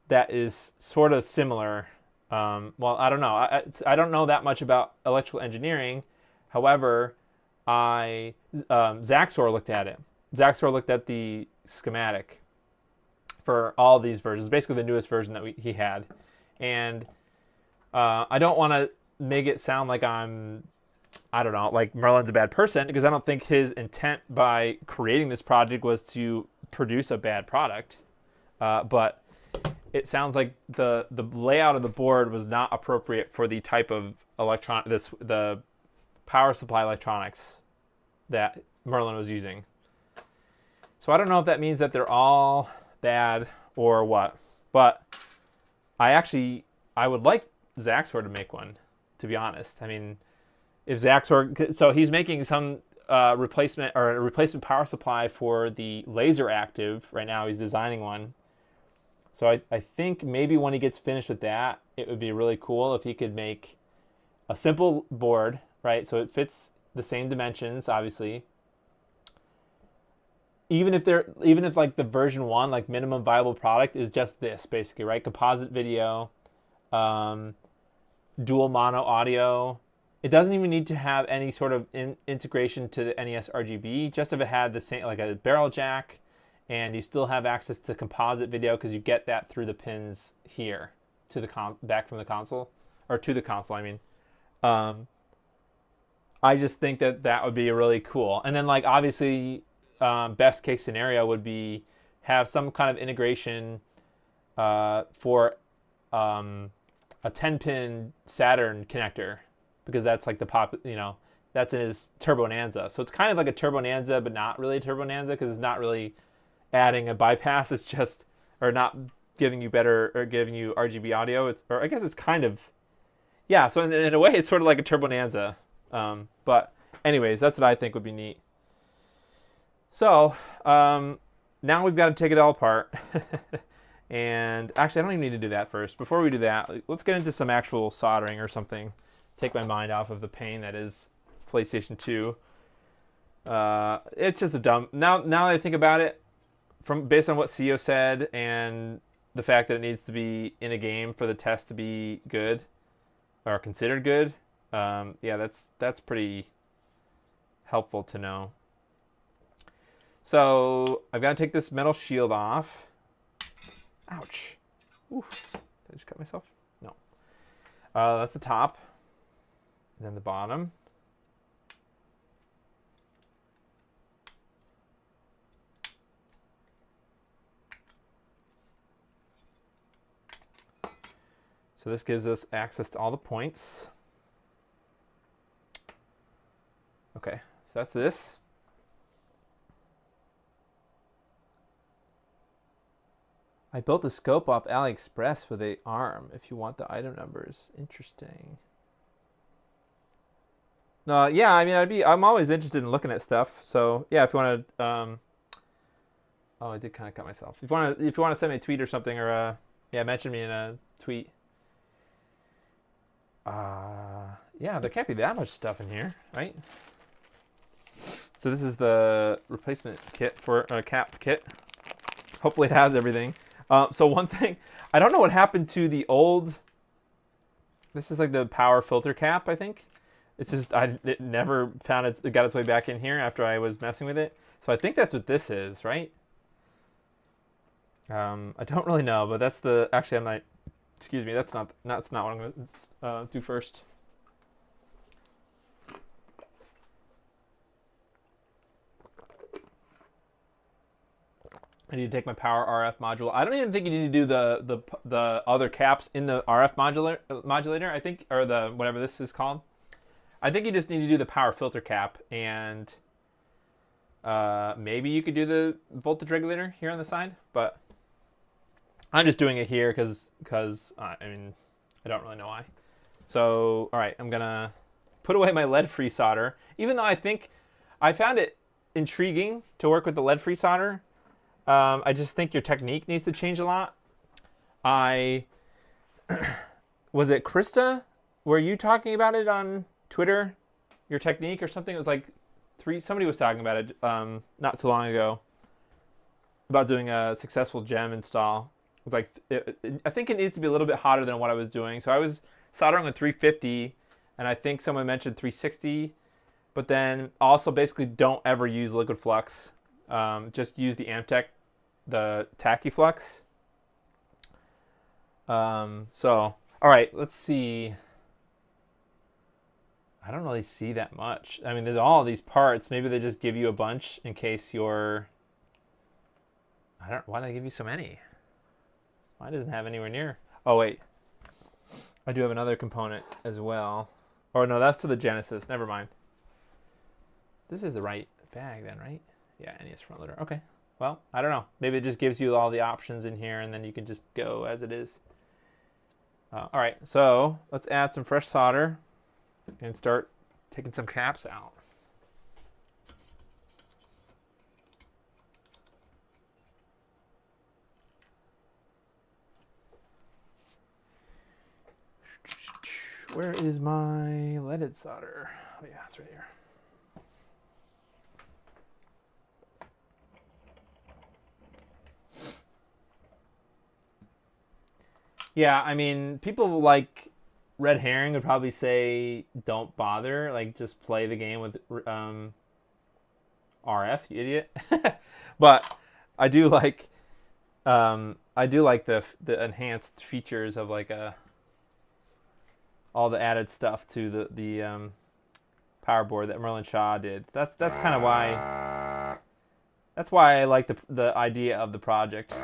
that is sort of similar. Well, I don't know. I don't know that much about electrical engineering. However, Zaxor looked at it. Zaxor looked at the schematic for all these versions, basically the newest version that he had. And I don't want to make it sound like I don't know, like Merlin's a bad person, because I don't think his intent by creating this project was to produce a bad product. But it sounds like the layout of the board was not appropriate for the type of the power supply electronics that Merlin was using. So I don't know if that means that they're all bad or what, but I would like Zaxor to make one, to be honest. I mean, if Zaxor, so he's making some replacement power supply for the laser active right now. He's designing one. So I think maybe when he gets finished with that, it would be really cool if he could make a simple board, right? So it fits the same dimensions, obviously. Even if like the version 1, like minimum viable product, is just this basically, right? Composite video, dual mono audio. It doesn't even need to have any sort of integration to the NES RGB. Just if it had the same, like a barrel jack, and you still have access to composite video because you get that through the pins here to the back from the console, or to the console. I mean, I just think that would be really cool. And then like obviously, best case scenario would be have some kind of integration for a 10-pin Saturn connector, because that's like that's in his Turbo Nanza. So it's kind of like a Turbo Nanza, but not really a Turbo Nanza, because it's not really adding a bypass. It's just, or not giving you better, or giving you RGB audio. Or I guess it's kind of, yeah. So in a way, it's sort of like a Turbo Nanza. But anyways, that's what I think would be neat. So now we've got to take it all apart. And actually, I don't even need to do that first. Before we do that, let's get into some actual soldering or something. Take my mind off of the pain that is PlayStation 2. It's just a dumb... Now that I think about it, based on what CEO said and the fact that it needs to be in a game for the test to be good, or considered good, yeah, that's pretty helpful to know. So I've got to take this metal shield off. Ouch. Oof. Did I just cut myself? No. That's the top. And then the bottom. So this gives us access to all the points. Okay, so that's this. I built the scope off AliExpress with an arm. If you want the item numbers, interesting. No, yeah, I mean, I'm always interested in looking at stuff. So yeah, if you want to, oh, I did kind of cut myself. If you want to send me a tweet or something, or yeah, mention me in a tweet. Yeah, there can't be that much stuff in here, right? So this is the replacement kit for cap kit. Hopefully it has everything. So one thing, I don't know what happened to the old. This is like the power filter cap, I think. It's just it never found it got its way back in here after I was messing with it. So I think that's what this is, right? I don't really know, but that's the actually I'm not. Excuse me, that's not what I'm gonna do first. I need to take my power RF module. I don't even think you need to do the other caps in the RF modulator. I think, or the whatever this is called. I think you just need to do the power filter cap, and maybe you could do the voltage regulator here on the side. But I'm just doing it here because I mean I don't really know why. So all right, I'm gonna put away my lead-free solder, even though I think I found it intriguing to work with the lead-free solder. I just think your technique needs to change a lot. Was it Krista? Were you talking about it on Twitter? Your technique or something? It was like somebody was talking about it not too long ago about doing a successful gem install. It was like I think it needs to be a little bit hotter than what I was doing. So I was soldering on 350, and I think someone mentioned 360. But then also basically don't ever use liquid flux. Just use the Amtech, the Tachyflux. So, all right, let's see. I don't really see that much. I mean, there's all these parts. Maybe they just give you a bunch in case you're... Why do they give you so many? Mine doesn't have anywhere near... Oh, wait. I do have another component as well. Or no, that's to the Genesis. Never mind. This is the right bag then, right? Yeah, NES front loader. Okay. Well, I don't know. Maybe it just gives you all the options in here, and then you can just go as it is. All right, so let's add some fresh solder and start taking some caps out. Where is my leaded solder? Oh yeah, it's right here. Yeah, I mean, people like Red Herring would probably say don't bother, like just play the game with RF, you idiot. But I do like the enhanced features of like all the added stuff to the power board that Merlin Shaw did. That's kind of why I like the idea of the project.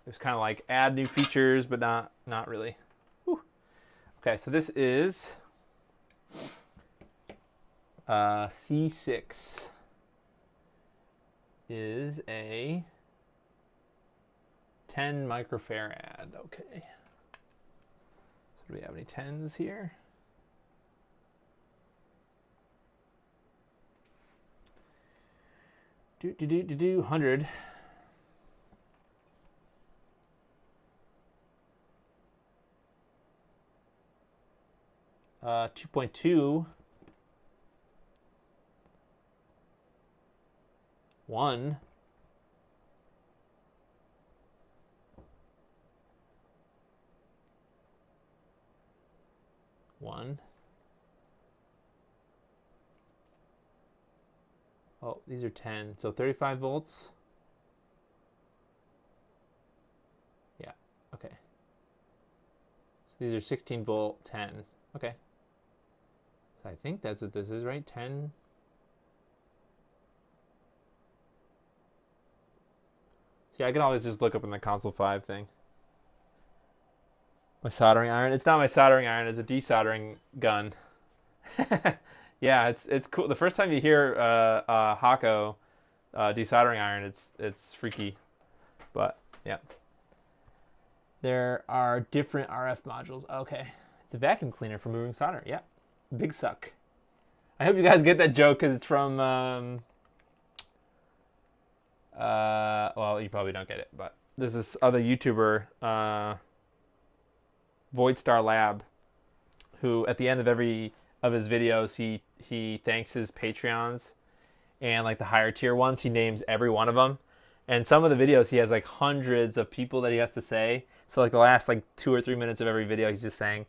It's kind of like add new features, but not really. Whew. Okay, so this is C6 is a 10 microfarad. Okay. So do we have any 10s here? Do 100. 2.2. 1. 1. Oh, these are 10. So 35 volts. Yeah, okay. So these are 16 volt, 10. Okay. So I think that's what this is, right? 10. See, I can always just look up in the console 5 thing. My soldering iron. It's not my soldering iron. It's a desoldering gun. Yeah, it's cool. The first time you hear Hako desoldering iron, it's freaky. But yeah, there are different RF modules. Okay, it's a vacuum cleaner for moving solder. Yeah, big suck. I hope you guys get that joke because it's from. Well, you probably don't get it, but there's this other YouTuber. Voidstar Lab, who at the end of every of his videos he thanks his Patreons, and like the higher tier ones he names every one of them. And some of the videos he has like hundreds of people that he has to say. So like the last like 2 or 3 minutes of every video he's just saying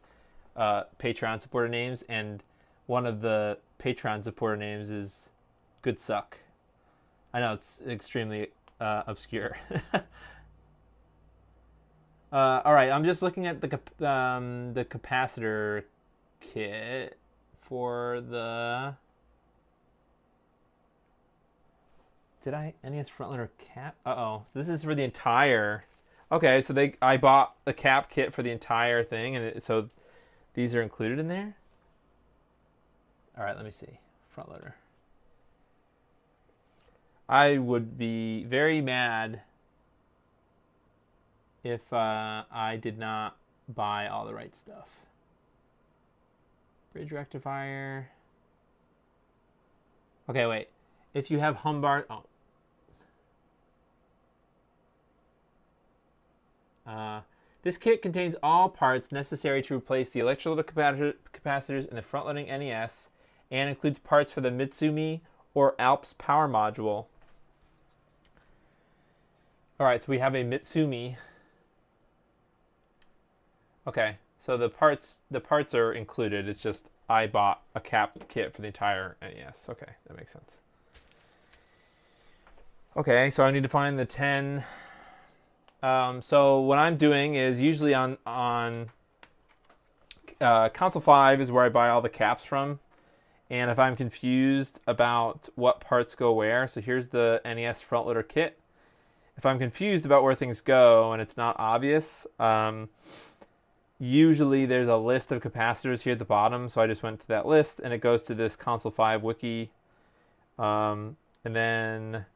Patreon supporter names, and one of the Patreon supporter names is Good Suck. I know it's extremely obscure. All right, I'm just looking at the capacitor kit for the. Did I NES front loader cap? This is for the entire. Okay, so I bought the cap kit for the entire thing, and so these are included in there. All right, let me see. Front loader. I would be very mad if I did not buy all the right stuff. Bridge rectifier. Okay, wait. If you have hum bar, this kit contains all parts necessary to replace the electrolytic capacitors in the front-loading NES, and includes parts for the Mitsumi or Alps power module. All right, so we have a Mitsumi. Okay, so the parts are included. It's just I bought a cap kit for the entire NES. Okay, that makes sense. Okay, so I need to find the 10. So what I'm doing is usually on console 5 is where I buy all the caps from. And if I'm confused about what parts go where, so here's the NES front loader kit. If I'm confused about where things go and it's not obvious, usually there's a list of capacitors here at the bottom. So I just went to that list, and it goes to this console 5 wiki. And then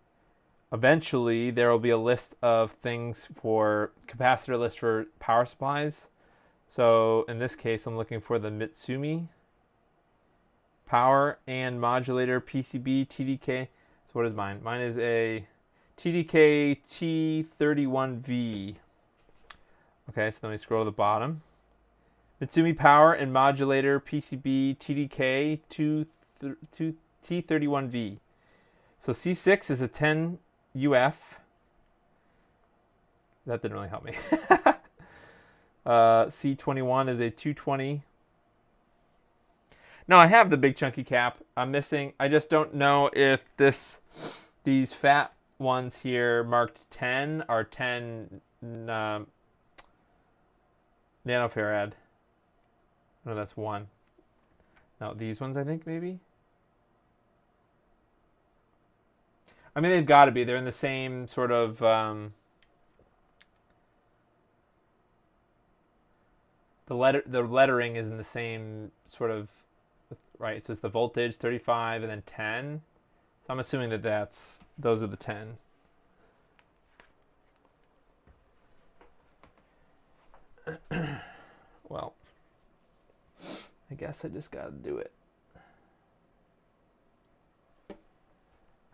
eventually there will be a list of things for capacitor list for power supplies. So in this case, I'm looking for the Mitsumi power and modulator PCB TDK. So what is mine? Mine is a TDK T31V. Okay, so let me scroll to the bottom. Mitsumi power and modulator PCB TDK T31V. So C6 is a 10 UF. That didn't really help me. C21 is a 220. No, I have the big chunky cap. I'm missing. I just don't know if these fat ones here marked 10 are 10 nanofarad. No, that's 1. No, these ones I think maybe. I mean, they've got to be. They're in the same sort of the lettering is in the same sort of, right? So it's the voltage 35 and then 10. So I'm assuming that those are the 10. Well, I guess I just got to do it.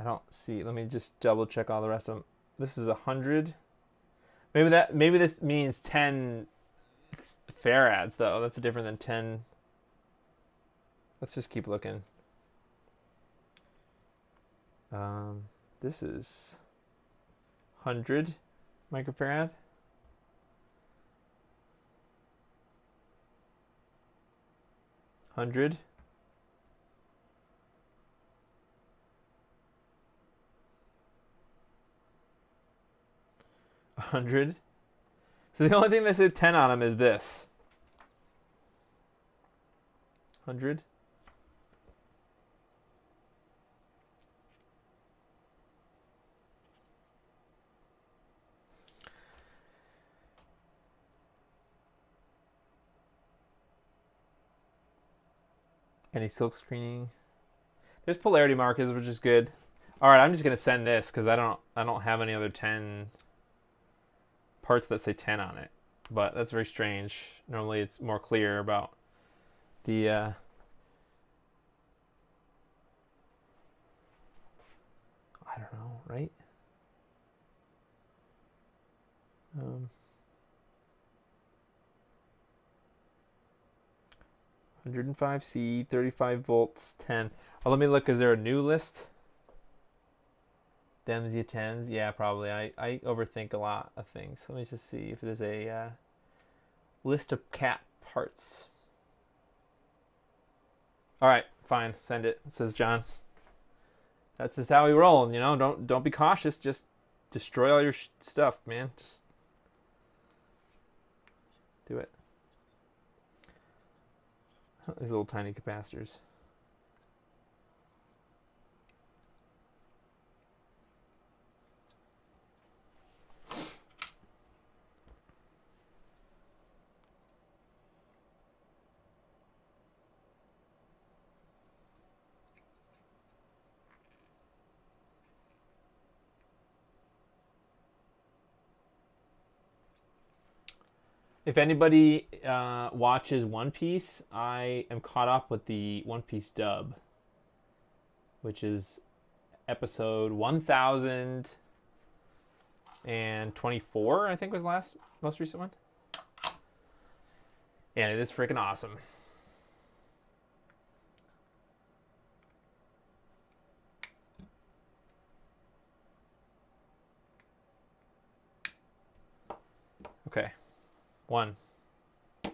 I don't see. Let me just double check all the rest of them. This is 100. Maybe this means 10 farads though. That's different than 10. Let's just keep looking. This is 100 microfarad. Hundred. 100. So the only thing that says 10 on them is this. 100. Any silk screening? There's polarity markers, which is good. All right, I'm just gonna send this because I don't have any other 10 parts that say 10 on it. But that's very strange. Normally, it's more clear about the. I don't know, right? 105C, 35 volts, 10. Oh, let me look. Is there a new list? Demsia 10s? Yeah, probably. I overthink a lot of things. Let me just see if there's a list of cat parts. All right, fine. Send it, says John. That's just how we roll. You know, don't be cautious. Just destroy all your stuff, man. Just do it. These little tiny capacitors. If anybody watches One Piece, I am caught up with the One Piece dub, which is episode 1024, I think was the most recent one. And it is freaking awesome. Okay. One. All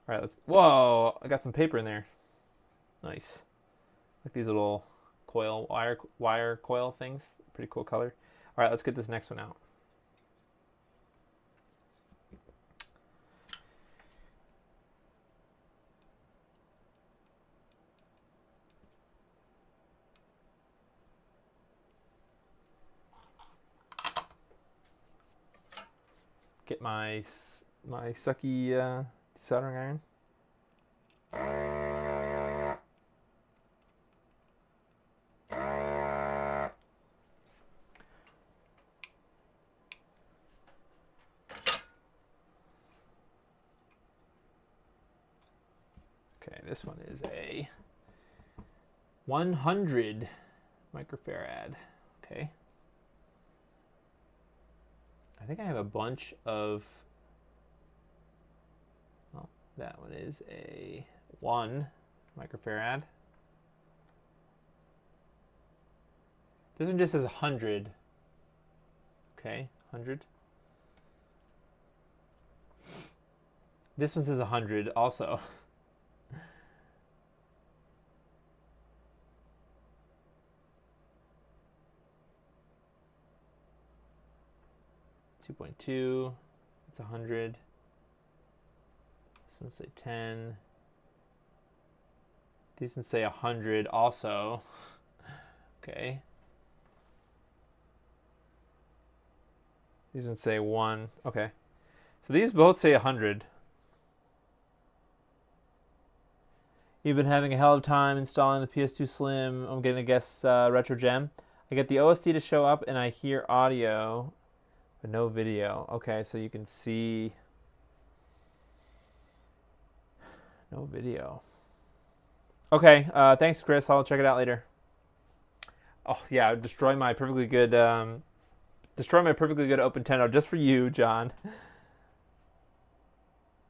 right, let's. Whoa! I got some paper in there. Nice. Like these little coil wire coil things. Pretty cool color. All right, let's get this next one out. Get my sucky desoldering iron. Okay, this one is a 100 microfarad. Okay. I think I have a bunch of. Well, that one is a 1 microfarad. This one just says 100. Okay, 100. This one says 100 also. .2, it's 100. This one say 10. These ones say 100 also. Okay. These ones say 1. Okay. So these both say 100. You've been having a hell of a time installing the PS2 Slim. I'm going to guess Retro Gem. I get the OSD to show up and I hear audio. But no video. Okay, so you can see no video. Okay, thanks, Chris. I'll check it out later. Oh yeah, destroy my perfectly good Open Tendo just for you, John.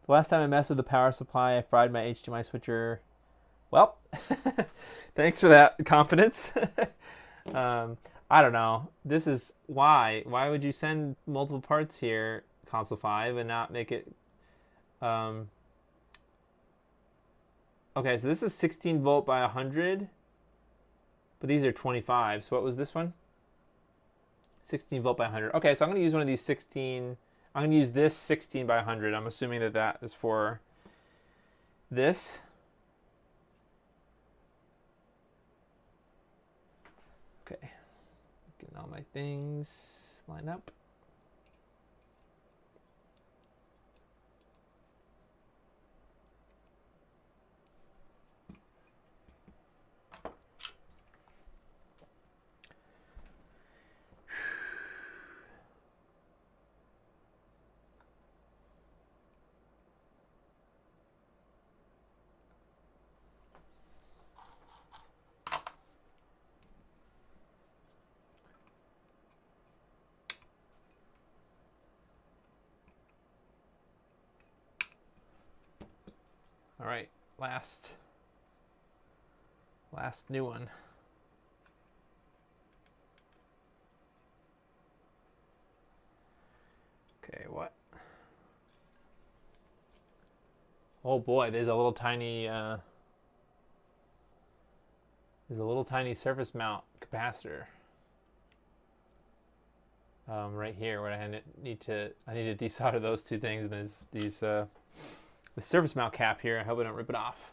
The last time I messed with the power supply, I fried my HDMI switcher. Well, thanks for that confidence. I don't know. This is why. Why would you send multiple parts here, console 5, and not make it... Okay, so this is 16 volt by 100. But these are 25. So what was this one? 16 volt by 100. Okay, so I'm going to use one of these 16... I'm going to use this 16 by 100. I'm assuming that that is for this. Okay. Getting all my things lined up. All right, last new one. Okay, what? Oh boy, there's a little tiny surface mount capacitor right here. Where I need to desolder those two things, and there's the surface mount cap here. I hope I don't rip it off.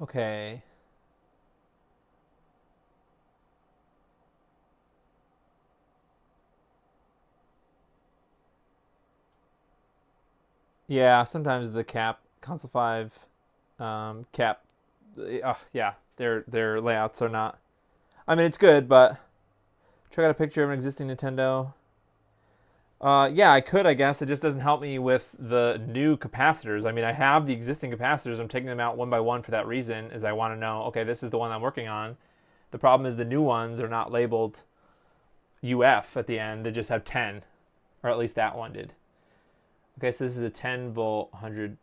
Okay. Yeah, sometimes the cap console 5 cap, yeah, their layouts are not. I mean, it's good, but check out a picture of an existing Nintendo. Yeah, I could, I guess. It just doesn't help me with the new capacitors. I mean, I have the existing capacitors. I'm taking them out one by one for that reason, is I want to know, okay, this is the one I'm working on. The problem is the new ones are not labeled UF at the end. They just have 10, or at least that one did. Okay, so this is a 10 volt 100.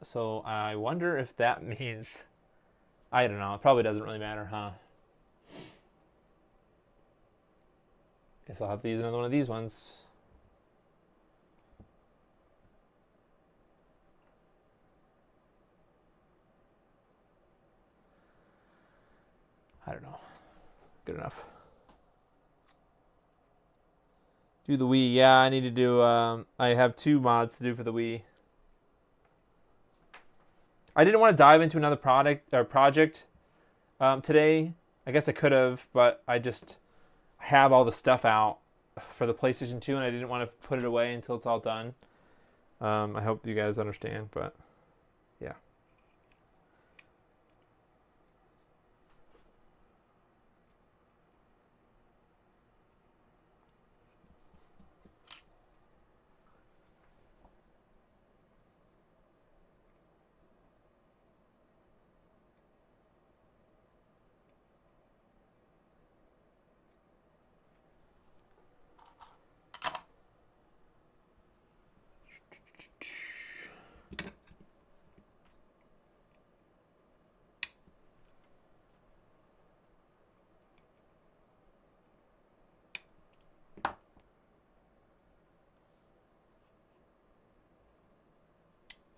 So I wonder if that means, I don't know. It probably doesn't really matter, huh? Guess I'll have to use another one of these ones. I don't know. Good enough. Do the Wii. Yeah, I need to do, I have 2 mods to do for the Wii. I didn't want to dive into another project today. I guess I could have, but I just have all the stuff out for the PlayStation 2, and I didn't want to put it away until it's all done. I hope you guys understand, but yeah.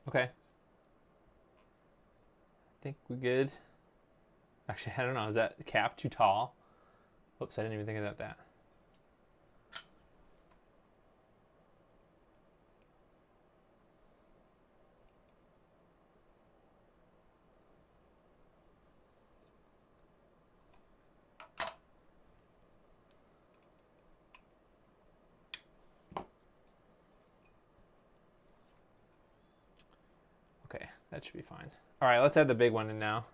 Okay. I think we're good. Actually, I don't know. Is that cap too tall? Oops, I didn't even think about that. Okay, that should be fine. All right, let's add the big one in now.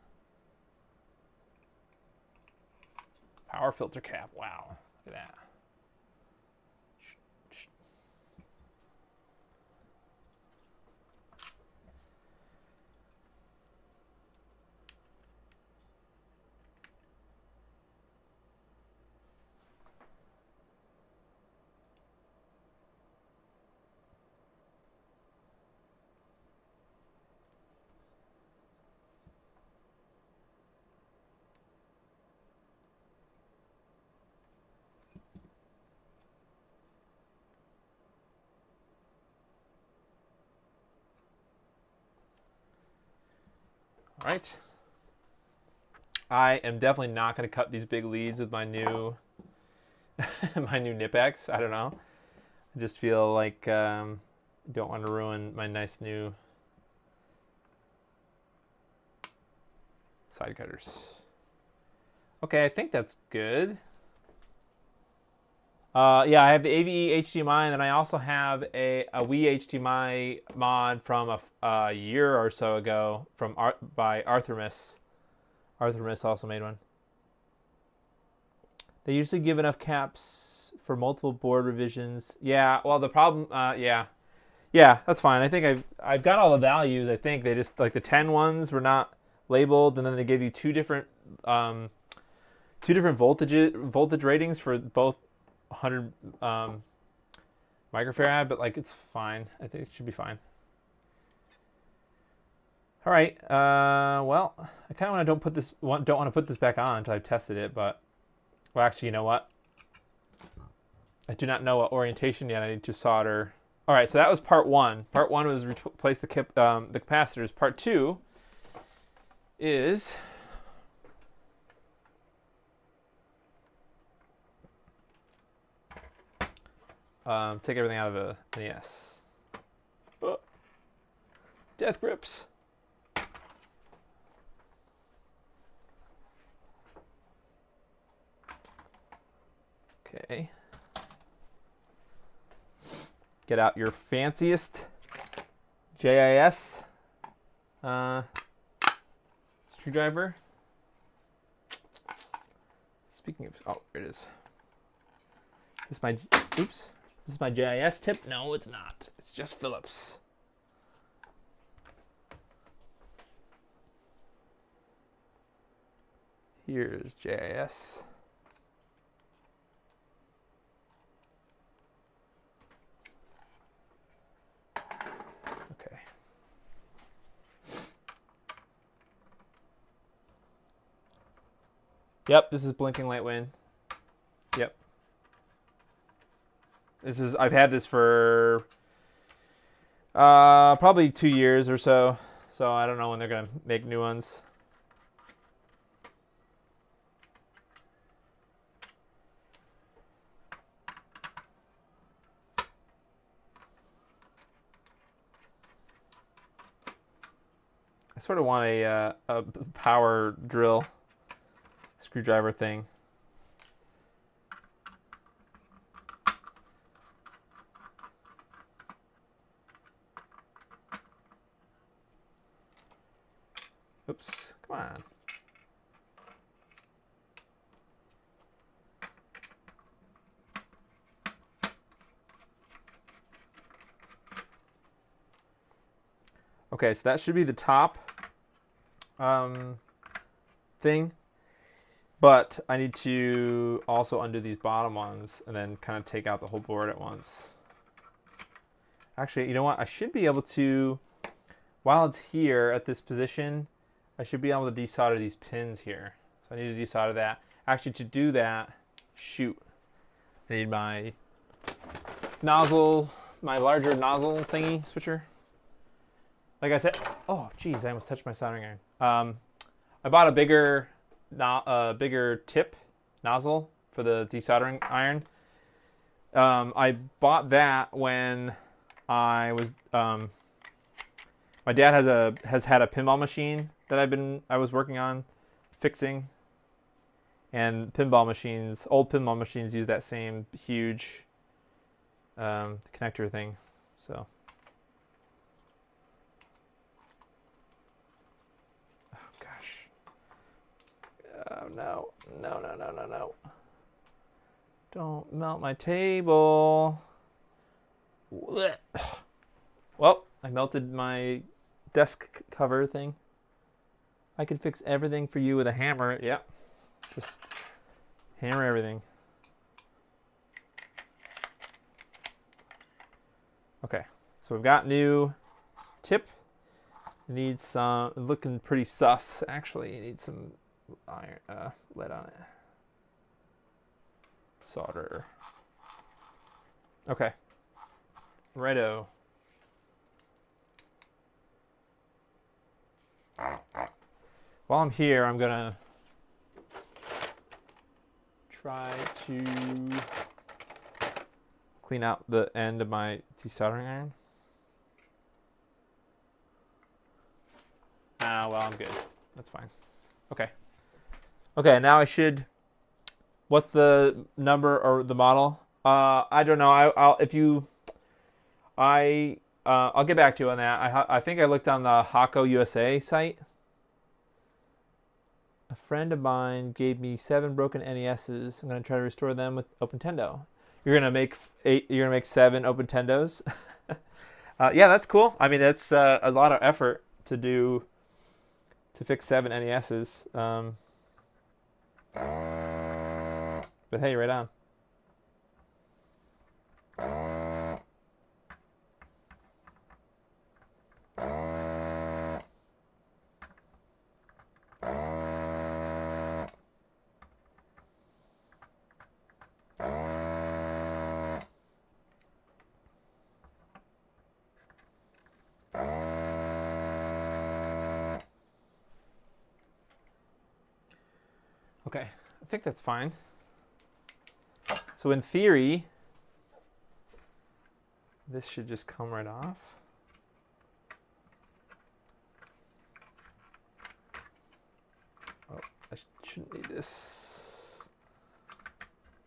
Power filter cap. Wow, look at that. All right. I am definitely not going to cut these big leads with my new my new Nipex. I don't know. I just feel like don't want to ruin my nice new side cutters. Okay, I think that's good. Yeah, I have the AVE HDMI, and then I also have a Wii HDMI mod from a year or so ago by Arthurmus. Arthurmus also made one. They usually give enough caps for multiple board revisions. Yeah, well, the problem, yeah, that's fine. I think I've got all the values. I think they just like the 10 ones were not labeled, and then they gave you two different voltage ratings for both 100 microfarad, but like it's fine. I think it should be fine. All right. Well, I kind of don't want to put this back on until I've tested it, but well, actually, you know what? I do not know what orientation yet. I need to solder. All right, so that was part one. Part one was replace the capacitors. Part two is take everything out of the NES. Oh. Death grips. Okay. Get out your fanciest JIS screwdriver. Speaking of, oh, here it is. This is my JIS tip. No, it's not. It's just Phillips. Here's JIS. Yep, this is blinking light wind. Yep. I've had this for probably 2 years or so. So I don't know when they're gonna make new ones. I sort of want a power drill screwdriver thing. Oops, come on. Okay, so that should be the top thing. But I need to also undo these bottom ones and then kind of take out the whole board at once. Actually, you know what? I should be able to, while it's here at this position, I should be able to desolder these pins here. So I need to desolder that. Actually, to do that, shoot, I need my nozzle, my larger nozzle thingy switcher. Like I said, oh, geez, I almost touched my soldering iron. I bought a bigger tip nozzle for the desoldering iron. I bought that when I was my dad has had a pinball machine that I was working on fixing, and old pinball machines use that same huge connector thing. So no. Don't melt my table. Well, I melted my desk cover thing. I could fix everything for you with a hammer. Yeah, just hammer everything. Okay, so we've got new tip. Needs some, looking pretty sus actually. You need some iron lead on it. Solder. Okay. Righto. While I'm here, I'm gonna try to clean out the end of my desoldering iron. Well, I'm good. That's fine. Okay. Okay, now I should... What's the number or the model I don't know. I'll get back to you on that. I think I looked on the Hako USA site. A friend of mine gave me 7 broken NESs. I'm gonna try to restore them with OpenTendo. You're gonna make 8. You're gonna make 7 OpenTendos. Yeah, that's cool. I mean, that's a lot of effort to fix 7 NESs. But hey, right on. Okay, I think that's fine. So in theory, this should just come right off. Oh, I shouldn't need this.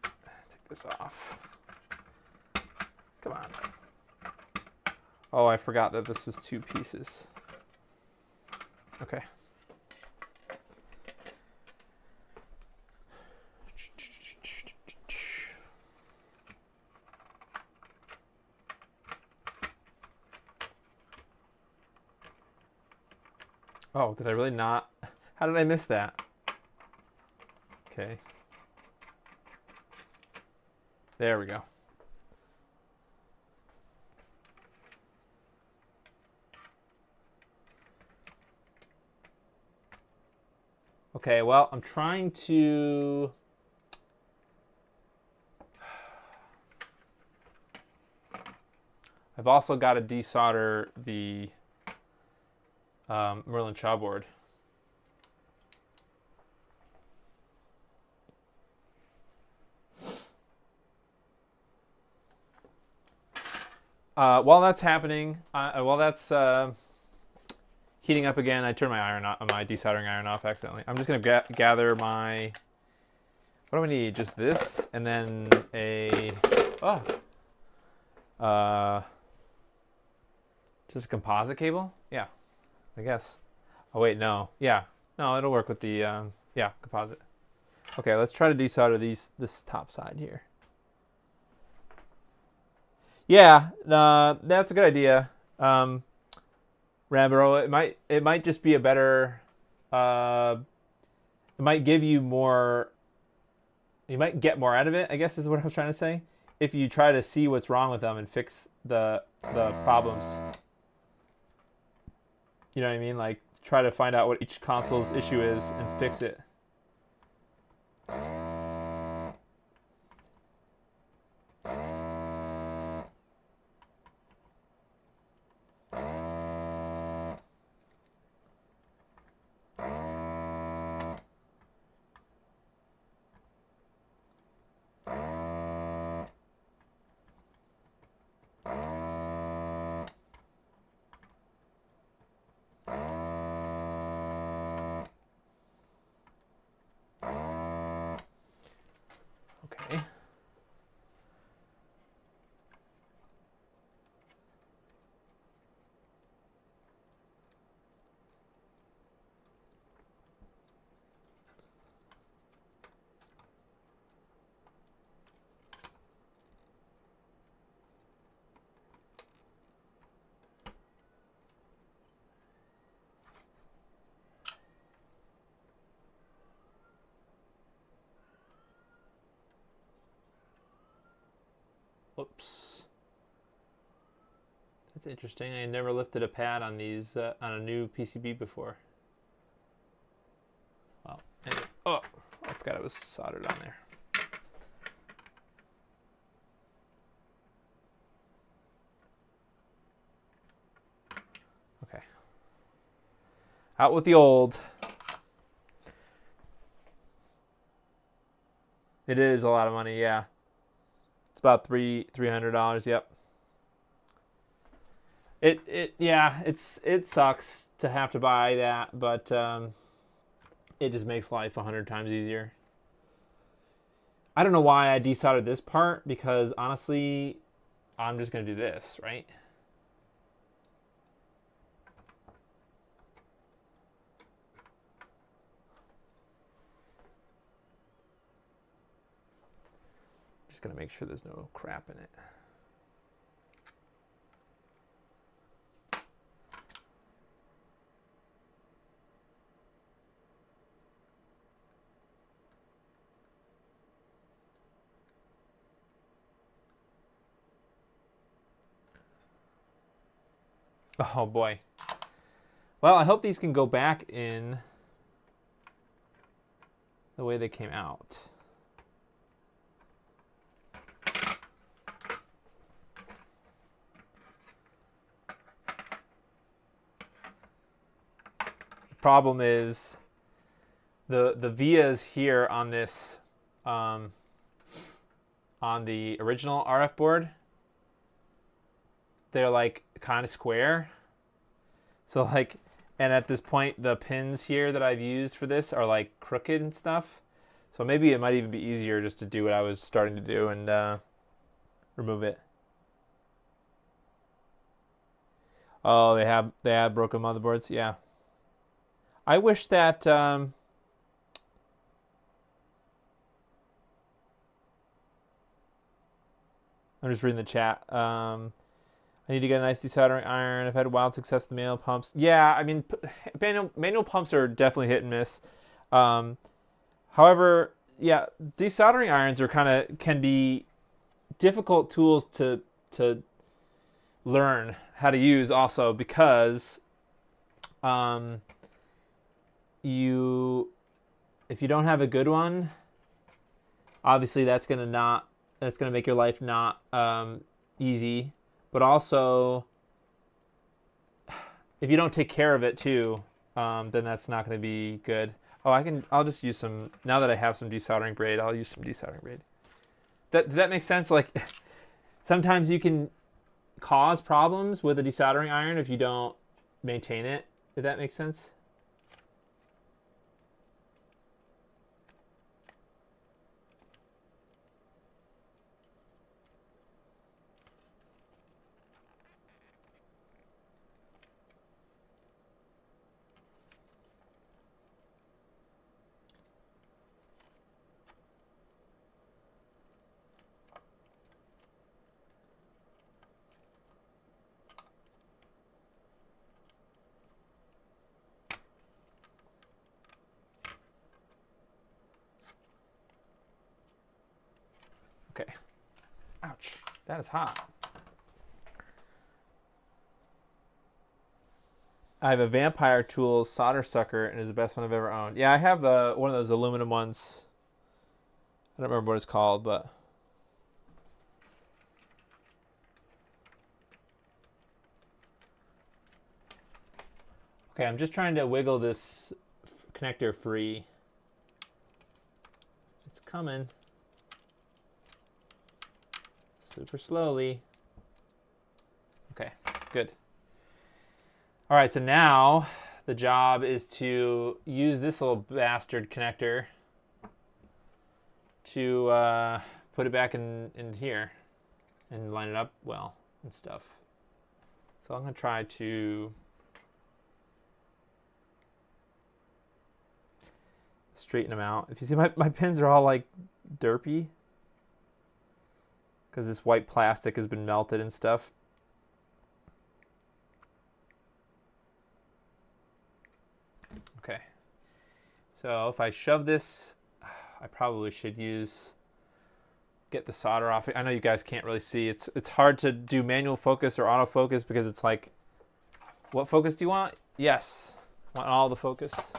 Take this off. Come on. Oh, I forgot that this was 2 pieces. Okay. Oh, did I really not? How did I miss that? Okay. There we go. Okay, well, I'm trying to... I've also got to desolder the Merlin Shaw board. While that's happening, while that's heating up again, I turned my desoldering iron off accidentally. I'm just gonna gather my. What do I need? Just this, and then a. Just a composite cable? Yeah, I guess. Oh wait, no. Yeah, no, it'll work with the yeah, composite. Okay, let's try to desolder this top side here. Yeah, that's a good idea. Rambro, it might just be a better. It might give you more. You might get more out of it, I guess is what I was trying to say. If you try to see what's wrong with them and fix the problems. You know what I mean? Like try to find out what each console's issue is and fix it. Okay. Whoops. That's interesting. I never lifted a pad on these on a new PCB before. Well, anyway. Oh, I forgot it was soldered on there. Okay. Out with the old. It is a lot of money, yeah. It's about $300. Yep. It sucks to have to buy that, but it just makes life 100 times easier. I don't know why I desoldered this part, because honestly, I'm just going to do this, right? Just going to make sure there's no crap in it. Oh boy. Well, I hope these can go back in the way they came out. The problem is the vias here on this on the original RF board, they're like kind of square. So like, and at this point, the pins here that I've used for this are like crooked and stuff. So maybe it might even be easier just to do what I was starting to do and remove it. Oh, they have broken motherboards. Yeah. I wish that I'm just reading the chat. I need to get a nice desoldering iron. I've had wild success with the manual pumps. Yeah, I mean, manual pumps are definitely hit and miss. However, yeah, desoldering irons are can be difficult tools to learn how to use also, because if you don't have a good one, obviously that's gonna make your life not easy. But also, if you don't take care of it too, then that's not going to be good. Oh, I'll just use some, now that I have some desoldering braid, I'll use some desoldering braid. Does that make sense? Like, sometimes you can cause problems with a desoldering iron if you don't maintain it. Did that make sense? Okay. Ouch. That is hot. I have a Vampire Tools solder sucker, and it's the best one I've ever owned. Yeah, I have one of those aluminum ones. I don't remember what it's called, but okay, I'm just trying to wiggle this connector free. It's coming. Super slowly. Okay, good. All right, so now the job is to use this little bastard connector to put it back in here and line it up well and stuff. So I'm going to try to straighten them out. If you see, my pins are all like derpy because this white plastic has been melted and stuff. Okay, so if I shove this, I probably should get the solder off. I know you guys can't really see. It's hard to do manual focus or autofocus because it's like, what focus do you want? Yes, I want all the focus.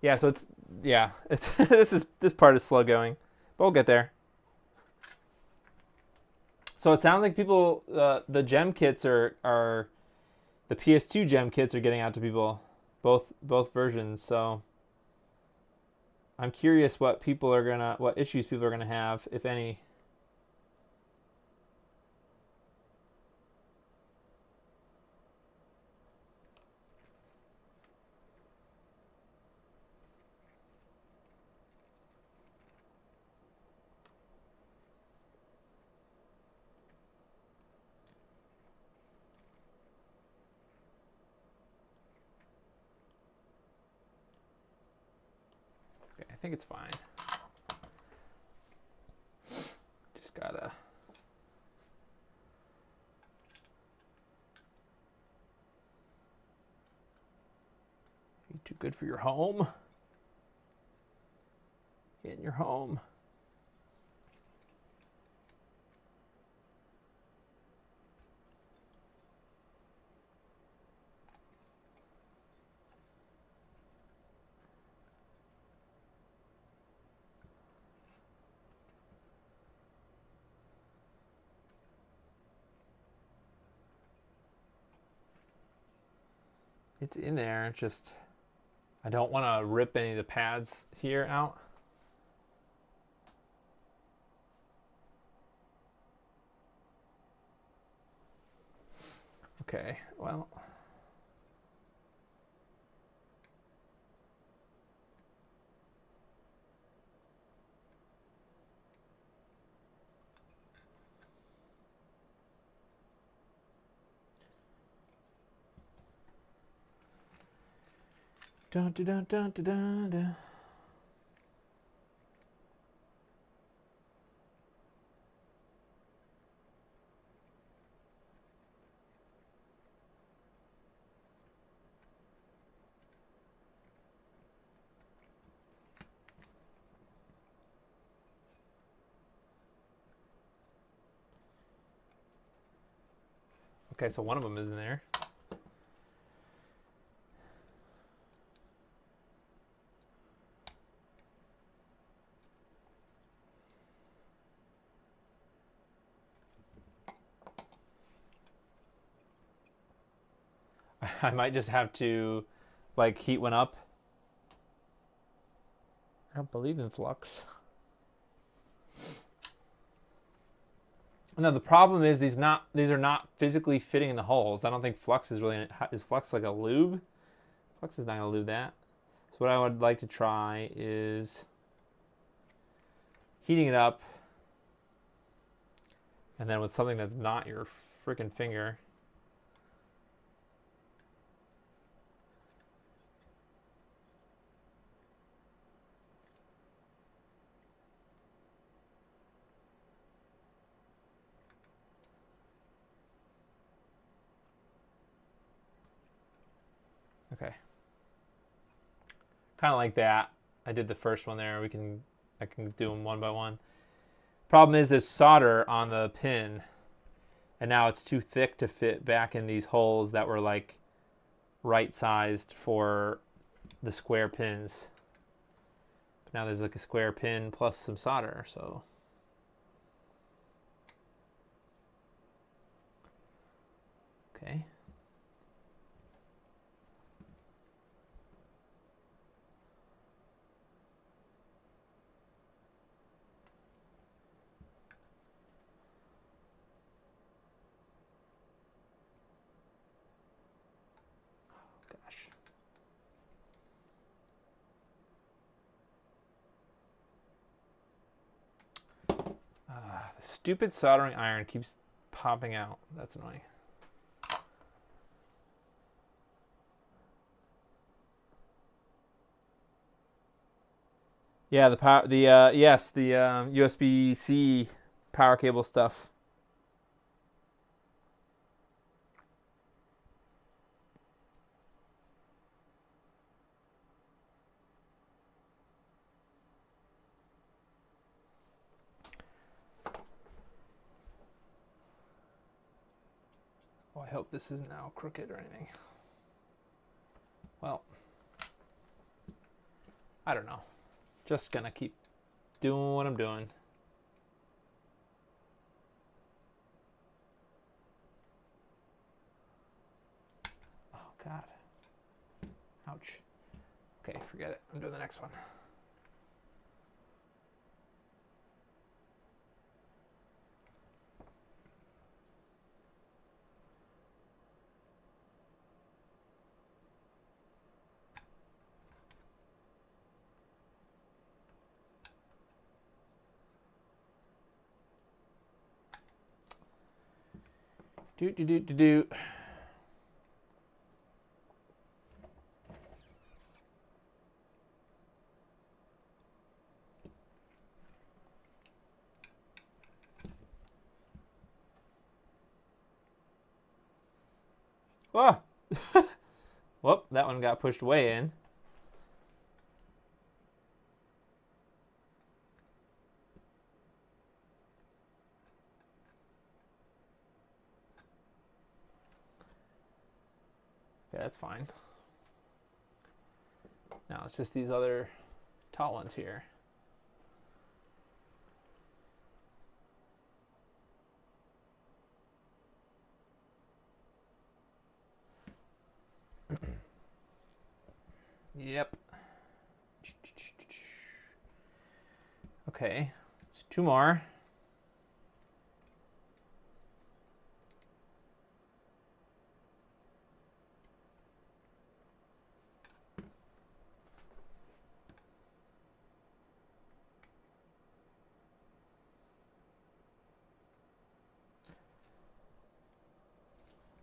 Yeah, so it's this part is slow going, but we'll get there. So it sounds like people, the gem kits are the PS2 gem kits are getting out to people, both versions. So I'm curious what issues people are gonna have, if any. think it's fine. Just gotta... Be too good for your home. Get in your home. It's in there, just I don't want to rip any of the pads here out. Okay, well. Dun, dun, dun, dun, dun, dun, dun. Okay, so one of them is in there. I might just have to like heat one up. I don't believe in flux. No, the problem is these are not physically fitting in the holes. I don't think flux is really... Is flux like a lube? Flux is not going to lube that. So what I would like to try is heating it up, and then with something that's not your freaking finger. Okay. Kind of like that. I did the first one there. I can do them one by one. Problem is there's solder on the pin, and now it's too thick to fit back in these holes that were like right sized for the square pins. But now there's like a square pin plus some solder, so. Okay. The stupid soldering iron keeps popping out. That's annoying. Yeah, the power, yes, the USB-C power cable stuff. Oh, I hope this isn't now crooked or anything. Well, I don't know. Just gonna keep doing what I'm doing. Oh, God. Ouch. Okay, forget it. I'm doing the next one. Do. Oh. Whoop, that one got pushed way in. Okay, that's fine. Now it's just these other tall ones here. Yep. Okay, so 2 more.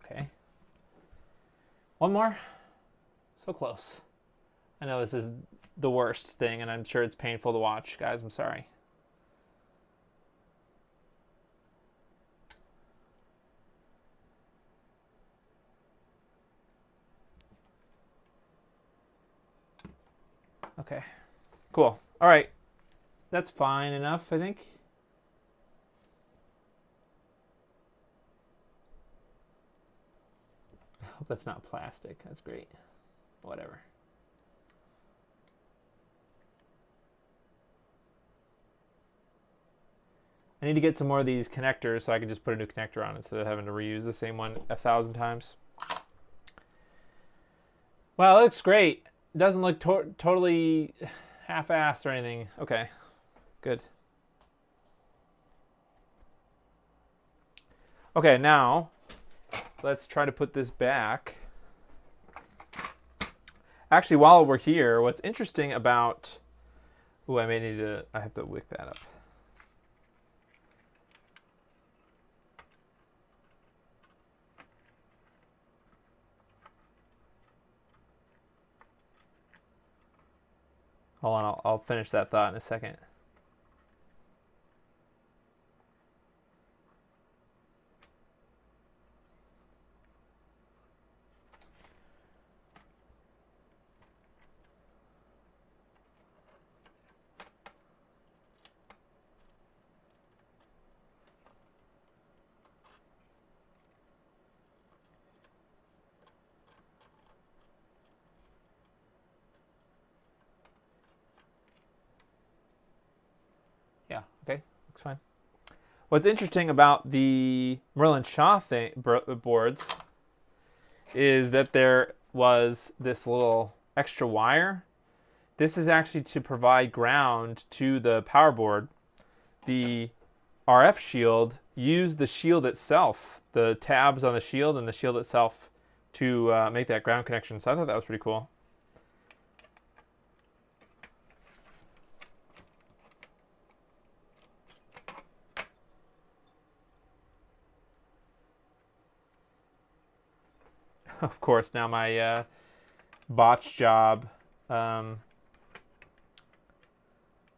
Okay. 1 more. So close. I know this is the worst thing, and I'm sure it's painful to watch. Guys, I'm sorry. Okay. Cool. All right. That's fine enough, I think. I hope that's not plastic. That's great. Whatever. I need to get some more of these connectors so I can just put a new connector on instead of having to reuse the same one 1,000 times. Wow, it looks great. It doesn't look totally half-assed or anything. Okay, good. Okay, now let's try to put this back. Actually, while we're here, what's interesting about... Ooh, I have to wick that up. Hold on, I'll finish that thought in a second. Yeah, okay, looks fine. What's interesting about the Merlin Shaw boards is that there was this little extra wire. This is actually to provide ground to the power board. The RF shield used the shield itself, the tabs on the shield and the shield itself to make that ground connection. So I thought that was pretty cool. Of course, now my botch job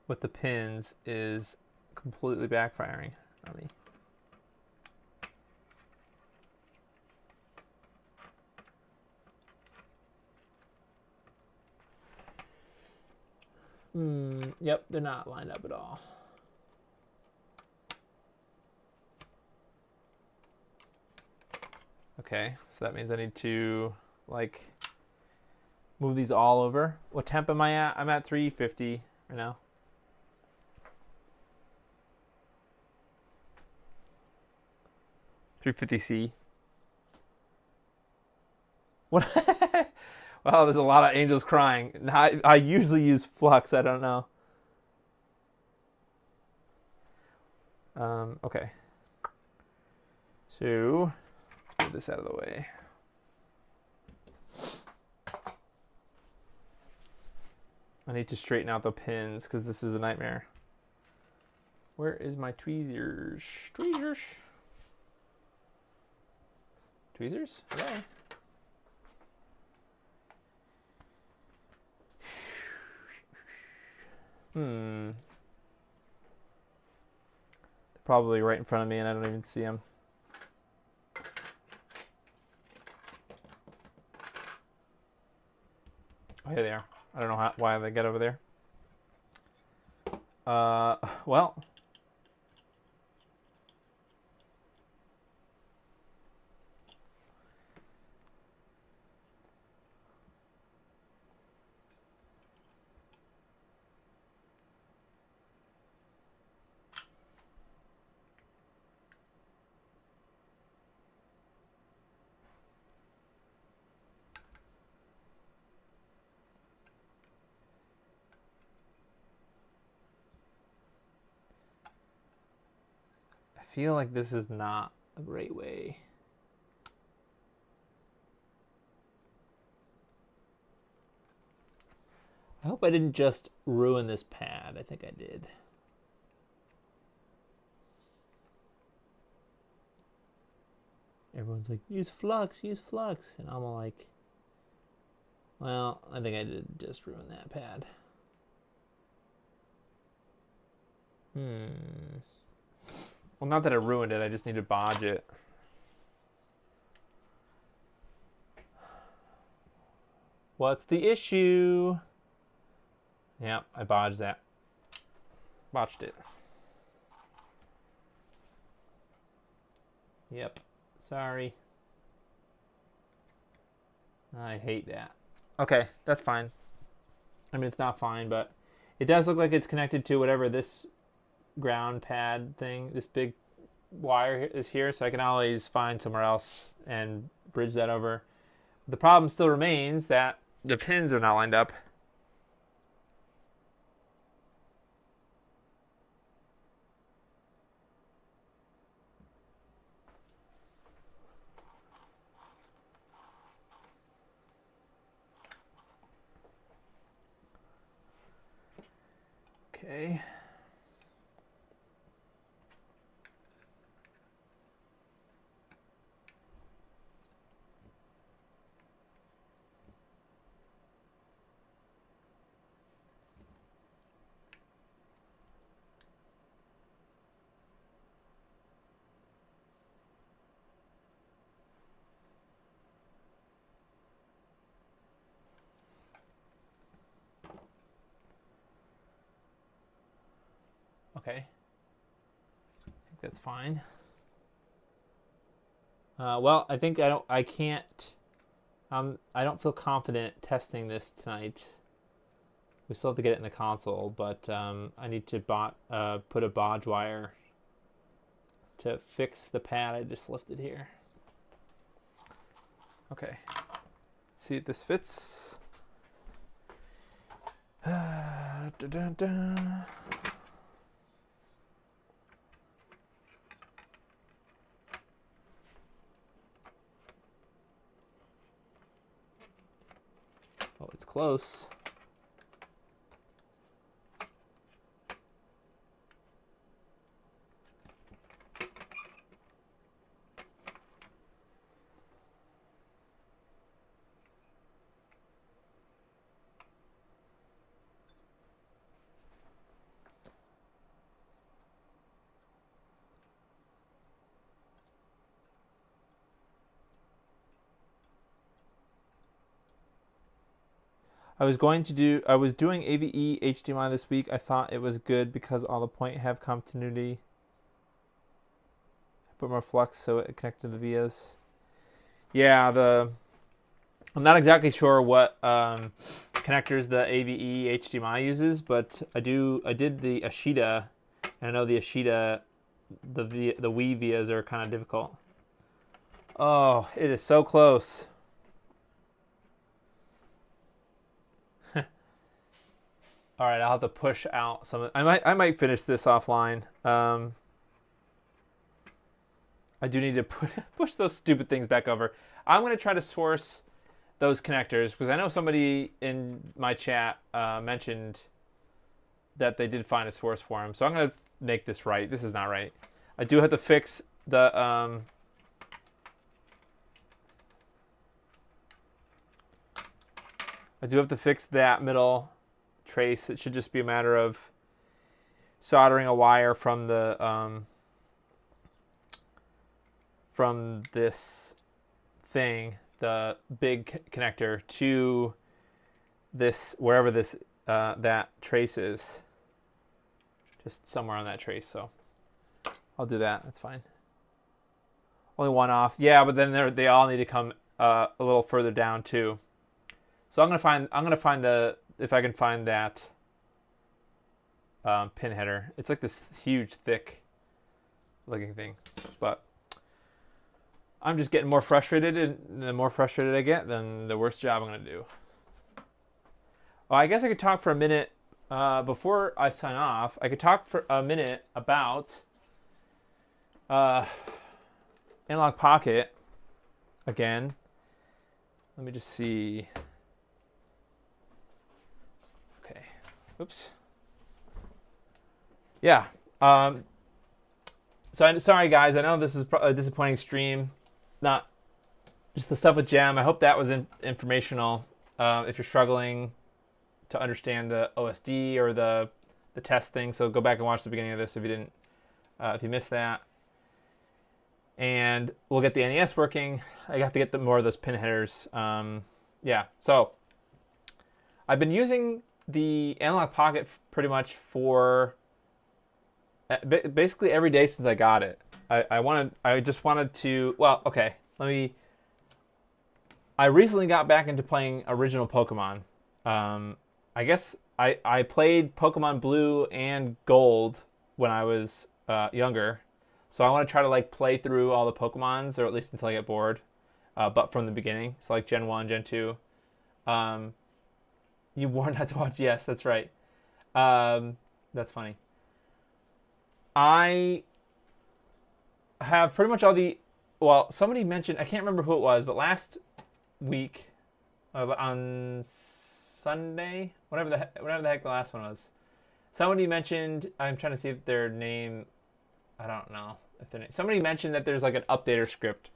with the pins is completely backfiring on me. Yep, they're not lined up at all. Okay, so that means I need to like move these all over. What temp am I at? I'm at 350 right now. $350C. What? Wow, there's a lot of angels crying. I usually use flux. I don't know. Okay. So let's move this out of the way. I need to straighten out the pins because this is a nightmare. Where is my tweezers? Tweezers. Tweezers? Hello. They're probably right in front of me and I don't even see them. here they are. I don't know why they get over there. Well. I feel like this is not a great way. I hope I didn't just ruin this pad. I think I did. Everyone's like, use flux, use flux. And I'm like, well, I think I did just ruin that pad. Well, not that I ruined it. I just need to bodge it. What's the issue? Yeah, I bodged that. Botched it. Yep. Sorry. I hate that. Okay, that's fine. I mean, it's not fine, but it does look like it's connected to whatever this ground pad thing, this big wire is here, so I can always find somewhere else and bridge that over. The problem still remains that the pins are not lined up. Okay. Okay. I think that's fine. Well, I think I can't. I don't feel confident testing this tonight. We still have to get it in the console, but I need to put a bodge wire to fix the pad I just lifted here. Okay. Let's see if this fits. Oh, it's close. I was doing AVE HDMI this week. I thought it was good because all the point have continuity. I put more flux so it connected to the vias. Yeah, I'm not exactly sure what connectors the AVE HDMI uses, but I did the Ashita, and I know the Ashita, the Wii vias are kind of difficult. Oh, it is so close. All right, I'll have to push out some. I might finish this offline. I do need to push those stupid things back over. I'm gonna try to source those connectors because I know somebody in my chat mentioned that they did find a source for them. So I'm gonna make this right. This is not right. I do have to fix the. I do have to fix that middle trace. It should just be a matter of soldering a wire from the from this thing, the big connector, to this, wherever this that trace is, just somewhere on that trace. So I'll do that. That's fine. Only one off. Yeah, but then they all need to come a little further down too. So I'm gonna find the, if I can find that pin header. It's like this huge, thick looking thing, but I'm just getting more frustrated, and the more frustrated I get, then the worse job I'm gonna do. Well, I guess I could talk for a minute before I sign off. I could talk for a minute about Analog Pocket again. Let me just see. Okay. Oops. Yeah. So sorry guys. I know this is a disappointing stream. Not just the stuff with Gem. I hope that was informational. If you're struggling to understand the OSD or the test thing, so go back and watch the beginning of this if you didn't, if you missed that. And we'll get the NES working. I have to get more of those pin headers. Yeah, so I've been using the Analog Pocket pretty much for basically every day since I got it. I just wanted to, well, okay, I recently got back into playing original Pokemon. I guess I played Pokemon Blue and Gold when I was younger. So I want to try to like play through all the Pokemons, or at least until I get bored, but from the beginning. So like Gen 1, Gen 2. You warned not to watch. Yes, that's right. That's funny. I have pretty much all the, well, somebody mentioned, I can't remember who it was, but last week on Sunday, whatever the heck the last one was, somebody mentioned, I'm trying to see if their name, I don't know if their name, somebody mentioned that there's like an updater script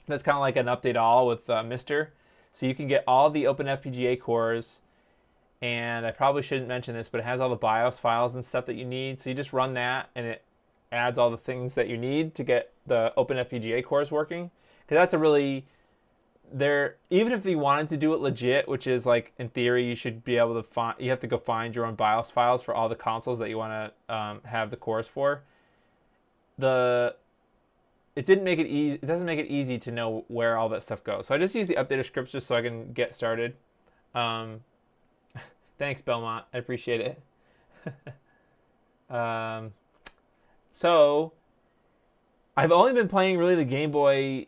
that's kind of like an update all with Mister, so you can get all the OpenFPGA cores. And I probably shouldn't mention this, but it has all the BIOS files and stuff that you need. So you just run that, and it adds all the things that you need to get the OpenFPGA cores working. Because that's a really, even if you wanted to do it legit, which is like in theory you should be able to find, you have to go find your own BIOS files for all the consoles that you want to have the cores for. It didn't make it easy. It doesn't make it easy to know where all that stuff goes. So I just use the updater scripts just so I can get started. Thanks, Belmont. I appreciate it. So I've only been playing really the Game Boy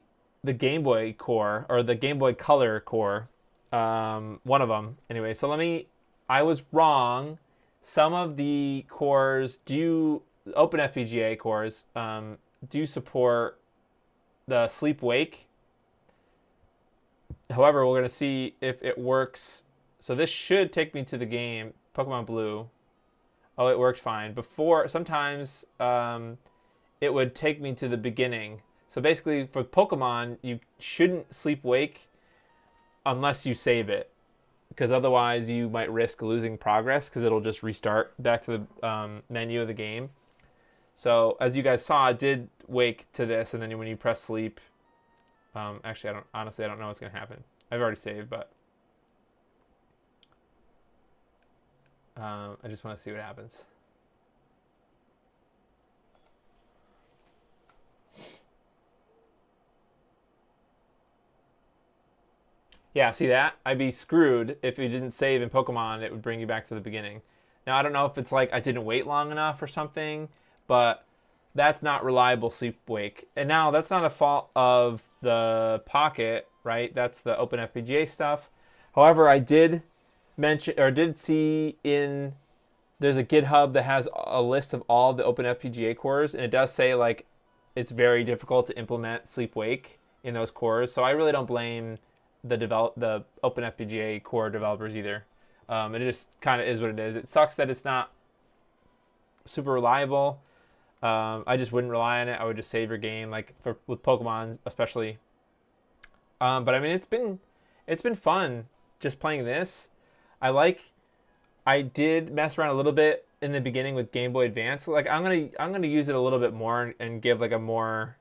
core, or the Game Boy Color core. One of them, anyway. So I was wrong. Some of the cores OpenFPGA cores do support the sleep-wake. However, we're going to see if it works. So this should take me to the game, Pokemon Blue. Oh, it worked fine. Before, sometimes it would take me to the beginning. So basically, for Pokemon, you shouldn't sleep-wake unless you save it, because otherwise you might risk losing progress, because it'll just restart back to the menu of the game. So as you guys saw, it did wake to this, and then when you press sleep, actually, I don't know what's going to happen. I've already saved, but I just want to see what happens. Yeah, see that? I'd be screwed if you didn't save in Pokemon. It would bring you back to the beginning. Now, I don't know if it's like I didn't wait long enough or something, but that's not reliable sleep-wake. And now, that's not a fault of the Pocket, right? That's the OpenFPGA stuff. However, I did see there's a GitHub that has a list of all the OpenFPGA cores, and it does say like it's very difficult to implement sleep-wake in those cores. So I really don't blame the OpenFPGA core developers either. It just kind of is what it is. It sucks that it's not super reliable. I just wouldn't rely on it. I would just save your game, like with Pokemon especially. But I mean, it's been fun just playing this. I did mess around a little bit in the beginning with Game Boy Advance. Like I'm gonna use it a little bit more and give like a more.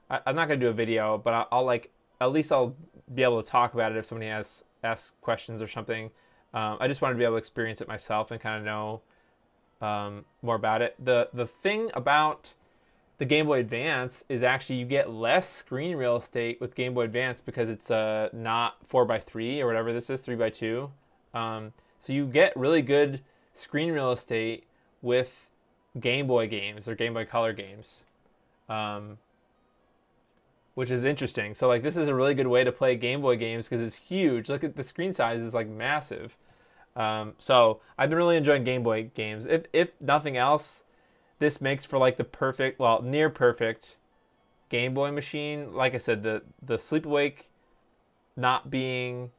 I'm not gonna do a video, but I'll like at least I'll be able to talk about it if somebody asks questions or something. I just wanted to be able to experience it myself and kind of know more about it. The thing about the Game Boy Advance is actually you get less screen real estate with Game Boy Advance because it's not 4:3 or whatever this is, 3:2. So you get really good screen real estate with Game Boy games or Game Boy Color games, which is interesting. So like this is a really good way to play Game Boy games because it's huge. Look at the screen size is like massive. So I've been really enjoying Game Boy games. If nothing else, this makes for like the perfect, well, near perfect Game Boy machine. Like I said, the sleep awake not being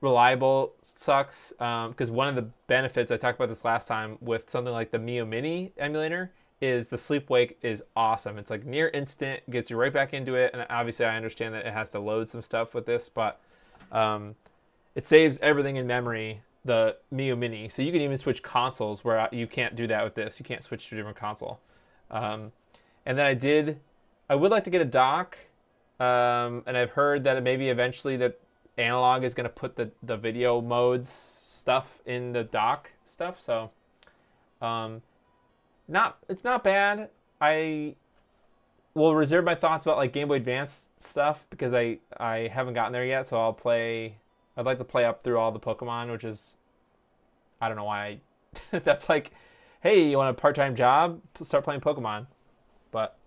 reliable sucks because one of the benefits, I talked about this last time, with something like the Mio Mini emulator is the sleep wake is awesome. It's like near instant, gets you right back into it. And obviously I understand that it has to load some stuff with this, but it saves everything in memory, the Mio Mini. So you can even switch consoles where you can't do that with this. You can't switch to a different console. And then I would like to get a dock. And I've heard that maybe eventually that Analog is going to put the video modes stuff in the dock stuff. So it's not bad. I will reserve my thoughts about like Game Boy Advance stuff because I haven't gotten there yet. So I'd like to play up through all the Pokemon, which is, I don't know why that's like, hey, you want a part-time job? Start playing Pokemon. But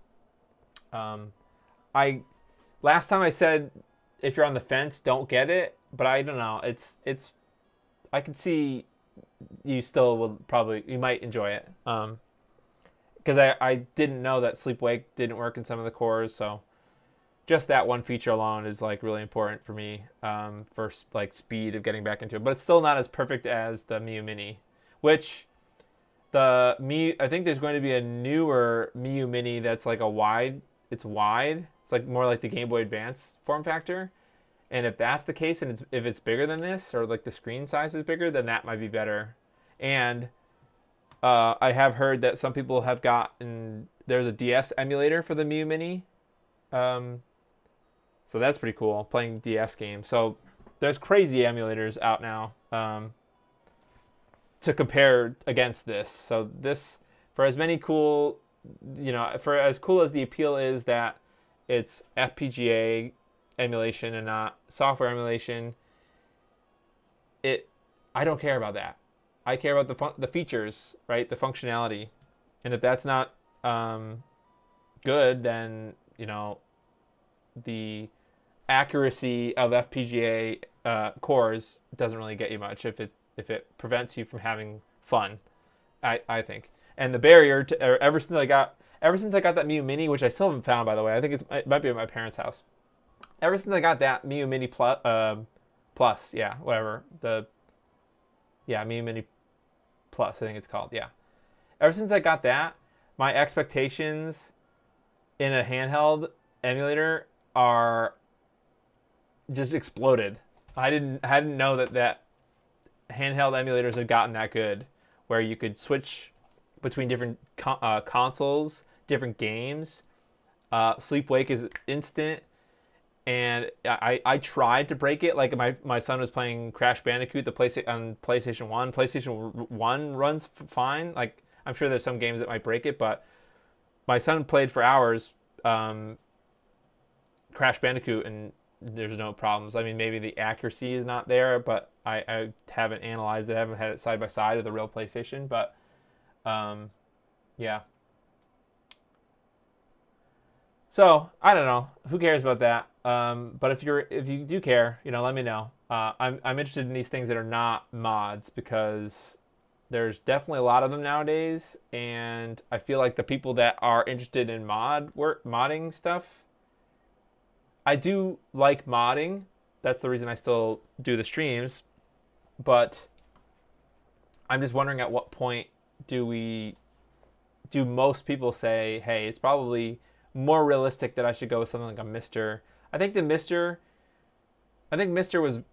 last time I said if you're on the fence, don't get it. But I don't know. It's I can see you still will you might enjoy it. Because I didn't know that sleep wake didn't work in some of the cores, so just that one feature alone is like really important for me for like speed of getting back into it. But it's still not as perfect as the Mio Mini, which I think there's going to be a newer Mio Mini that's like wide. It's like more like the Game Boy Advance form factor. And if that's the case, and if it's bigger than this, or like the screen size is bigger, then that might be better. And I have heard that some people have gotten, there's a DS emulator for the Mio Mini. So that's pretty cool, playing DS games. So there's crazy emulators out now to compare against this. So this, for as many cool, for as cool as the appeal is that it's FPGA emulation and not software emulation, I don't care about that. I care about the features, right? The functionality. And if that's not good, then, the accuracy of FPGA cores doesn't really get you much if it prevents you from having fun, I think. And the barrier ever since I got that Mio Mini, which I still haven't found, by the way. I think it might be at my parents' house. Ever since I got that Mio Mini Plus, whatever. Mio Mini Plus, I think it's called, yeah. Ever since I got that, my expectations in a handheld emulator are just exploded. I didn't know that handheld emulators had gotten that good, where you could switch between different consoles, different games. Sleep wake is instant. And I tried to break it. Like my son was playing Crash Bandicoot on PlayStation 1. PlayStation 1 runs fine. Like I'm sure there's some games that might break it, but my son played for hours Crash Bandicoot and there's no problems. I mean, maybe the accuracy is not there, but I haven't analyzed it. I haven't had it side by side with the real PlayStation, but yeah. So I don't know. Who cares about that? But if you do care, let me know. I'm interested in these things that are not mods because there's definitely a lot of them nowadays, and I feel like the people that are interested in modding stuff. I do like modding. That's the reason I still do the streams. But I'm just wondering at what point do most people say, hey, it's probably more realistic that I should go with something like a Mister. I think Mister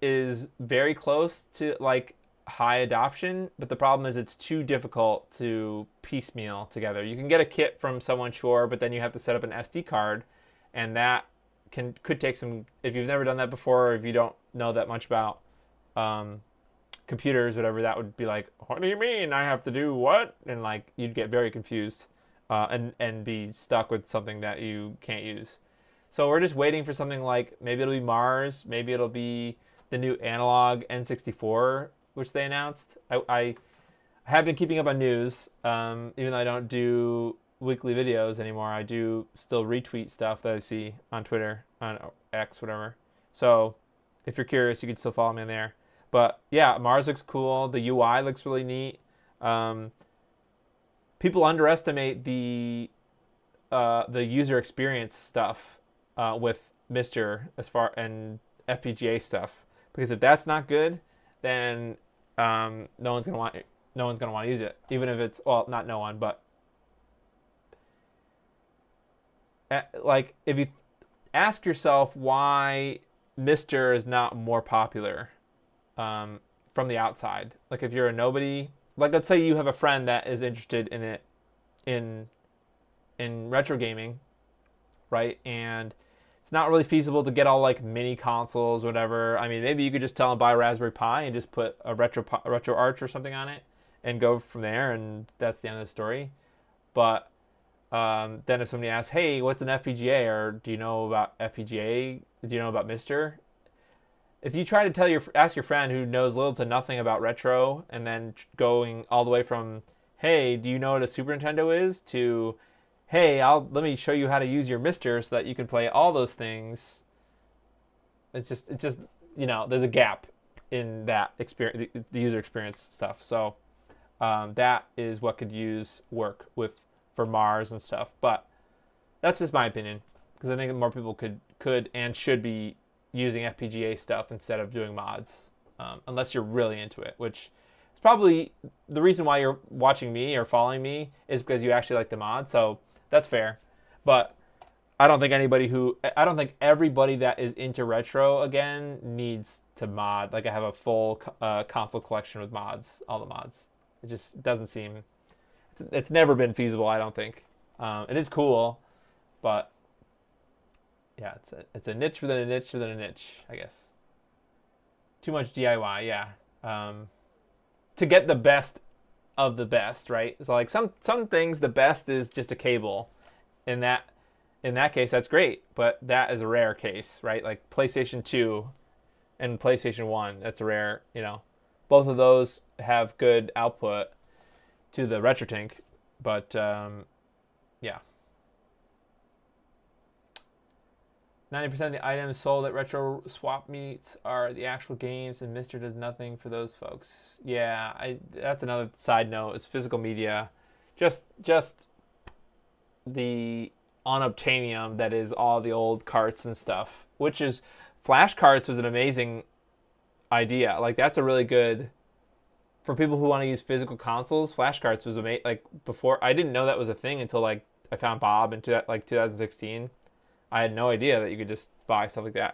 is very close to like high adoption, but the problem is it's too difficult to piecemeal together. You can get a kit from someone, sure, but then you have to set up an SD card, and that could take some. If you've never done that before, or if you don't know that much about computers, whatever, that would be like, what do you mean I have to do what? And like you'd get very confused, and be stuck with something that you can't use. So we're just waiting for something like, maybe it'll be Mars, maybe it'll be the new analog N64, which they announced. I have been keeping up on news, even though I don't do weekly videos anymore. I do still retweet stuff that I see on Twitter, on X, whatever. So if you're curious, you can still follow me there. But yeah, Mars looks cool. The UI looks really neat. People underestimate the user experience stuff with Mister as far and FPGA stuff, because if that's not good, then no one's gonna want to use it, even if it's, well, not no one, but like if you ask yourself why Mister is not more popular from the outside. Like if you're a nobody, like let's say you have a friend that is interested in it, in retro gaming, right? And it's not really feasible to get all like mini consoles, whatever. I mean, maybe you could just tell them buy a Raspberry Pi and just put a retro arch or something on it and go from there, and that's the end of the story. But then if somebody asks, hey, what's an FPGA, or do you know about FPGA? Do you know about Mister? If you try to ask your friend who knows little to nothing about retro, and then going all the way from, hey, do you know what a Super Nintendo is, to, hey, let me show you how to use your Mister so that you can play all those things. It's just there's a gap in that experience, the user experience stuff. So that is what could use work for Mars and stuff. But that's just my opinion, because I think more people could and should be using FPGA stuff instead of doing mods, unless you're really into it, which is probably the reason why you're watching me or following me, is because you actually like the mod. So that's fair. But I don't think everybody that is into retro again needs to mod. Like I have a full console collection with mods, all the mods. It just doesn't seem, it's never been feasible, I don't think. It is cool, but yeah, it's a niche within a niche within a niche, I guess. Too much DIY, yeah. To get the best of the best, right? So like some things, the best is just a cable. In that case, that's great, but that is a rare case, right? Like PlayStation 2 and PlayStation 1, that's a rare, both of those have good output to the RetroTink, but yeah. 90% of the items sold at retro swap meets are the actual games, and Mister does nothing for those folks. Yeah, that's another side note, is physical media. Just the unobtainium that is all the old carts and stuff, which is, flash carts was an amazing idea. Like that's a really good, for people who want to use physical consoles, flash carts was amazing. Like before, I didn't know that was a thing until like I found Bob in 2016. I had no idea that you could just buy stuff like that.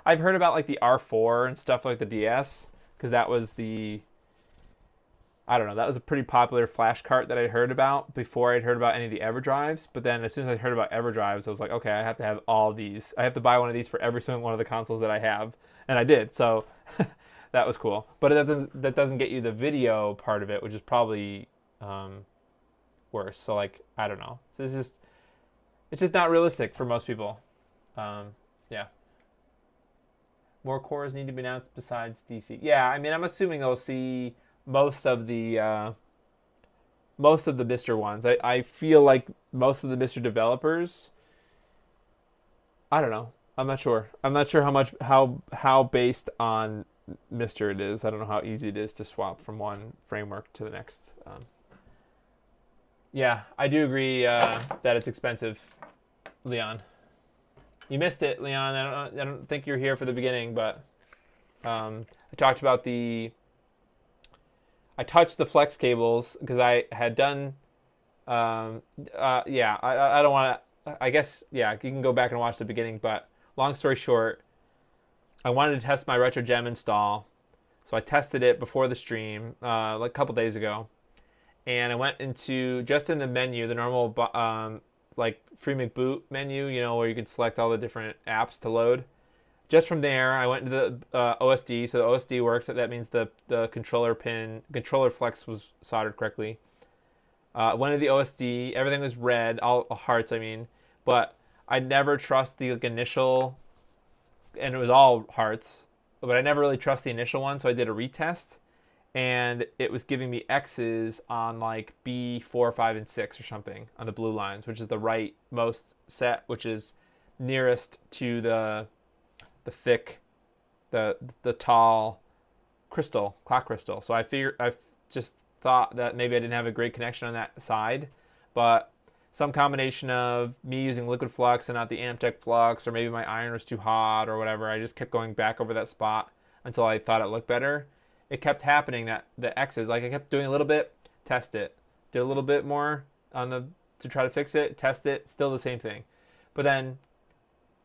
I've heard about like the R4 and stuff like the DS, because that was that was a pretty popular flash cart that I heard about before I'd heard about any of the EverDrives. But then as soon as I heard about EverDrives, I was like, okay, I have to have all these. I have to buy one of these for every single one of the consoles that I have, and I did. So that was cool. But that doesn't get you the video part of it, which is probably worse. So like, I don't know. So it's just not realistic for most people. Yeah. More cores need to be announced besides DC. Yeah, I mean, I'm assuming they'll see most of the Mister ones. I feel like most of the Mister developers, I don't know. I'm not sure. I'm not sure how based on Mister it is. I don't know how easy it is to swap from one framework to the next. Yeah, I do agree that it's expensive, Leon. You missed it, Leon. I don't think you're here for the beginning, but I talked about I touched the flex cables because I had done. Yeah, I don't want to. I guess yeah, you can go back and watch the beginning. But long story short, I wanted to test my Retro Gem install, so I tested it before the stream, like a couple days ago. And I went into, just in the menu, the normal like FreeMake boot menu, where you can select all the different apps to load. just from there, I went into the OSD. So the OSD worked. That means the controller flex was soldered correctly. Went to the OSD. Everything was red, all hearts. I mean, but I never trust the initial, and it was all hearts. But I never really trust the initial one, so I did a retest, and it was giving me X's on like B4, 5, and 6 or something on the blue lines, which is the rightmost set, which is nearest to the thick, the tall crystal, clock crystal. So I just thought that maybe I didn't have a great connection on that side, but some combination of me using liquid flux and not the Amtech flux, or maybe my iron was too hot or whatever. I just kept going back over that spot until I thought it looked better. It kept happening that the X's, like I kept doing a little bit, test it, did a little bit more to try to fix it, test it, still the same thing. But then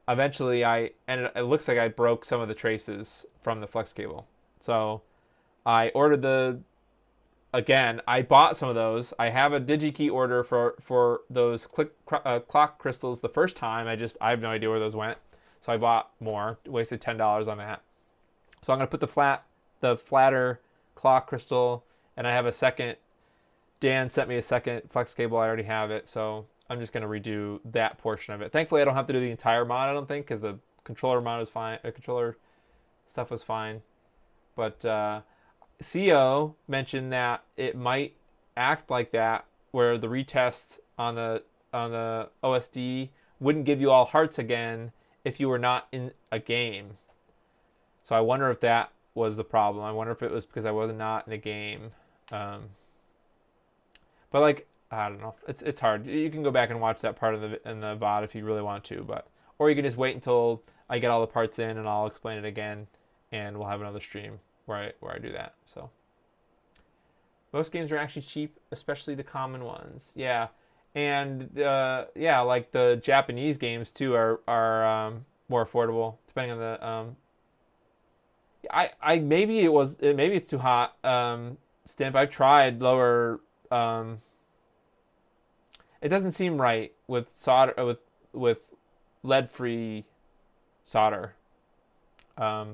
eventually it looks like I broke some of the traces from the flex cable. So I ordered again, I bought some of those. I have a DigiKey order for those clock crystals the first time. I have no idea where those went. So I bought more, wasted $10 on that. So I'm going to put the flatter clock crystal, and I have a second. Dan sent me a second flex cable. I already have it. So I'm just going to redo that portion of it. Thankfully, I don't have to do the entire mod, I don't think, because the controller mod was fine. The controller stuff was fine. But CO mentioned that it might act like that, where the retest on the OSD wouldn't give you all hearts again if you were not in a game. So I wonder if that was the problem. I wonder if it was because I was not in a game. But like, I don't know. It's hard. You can go back and watch that part of in the VOD if you really want to, or you can just wait until I get all the parts in and I'll explain it again, and we'll have another stream where I do that. So most games are actually cheap, especially the common ones. Yeah, and like the Japanese games too are more affordable depending on the. Maybe it's too hot. Stimp. I've tried lower. It doesn't seem right with solder with lead-free solder. A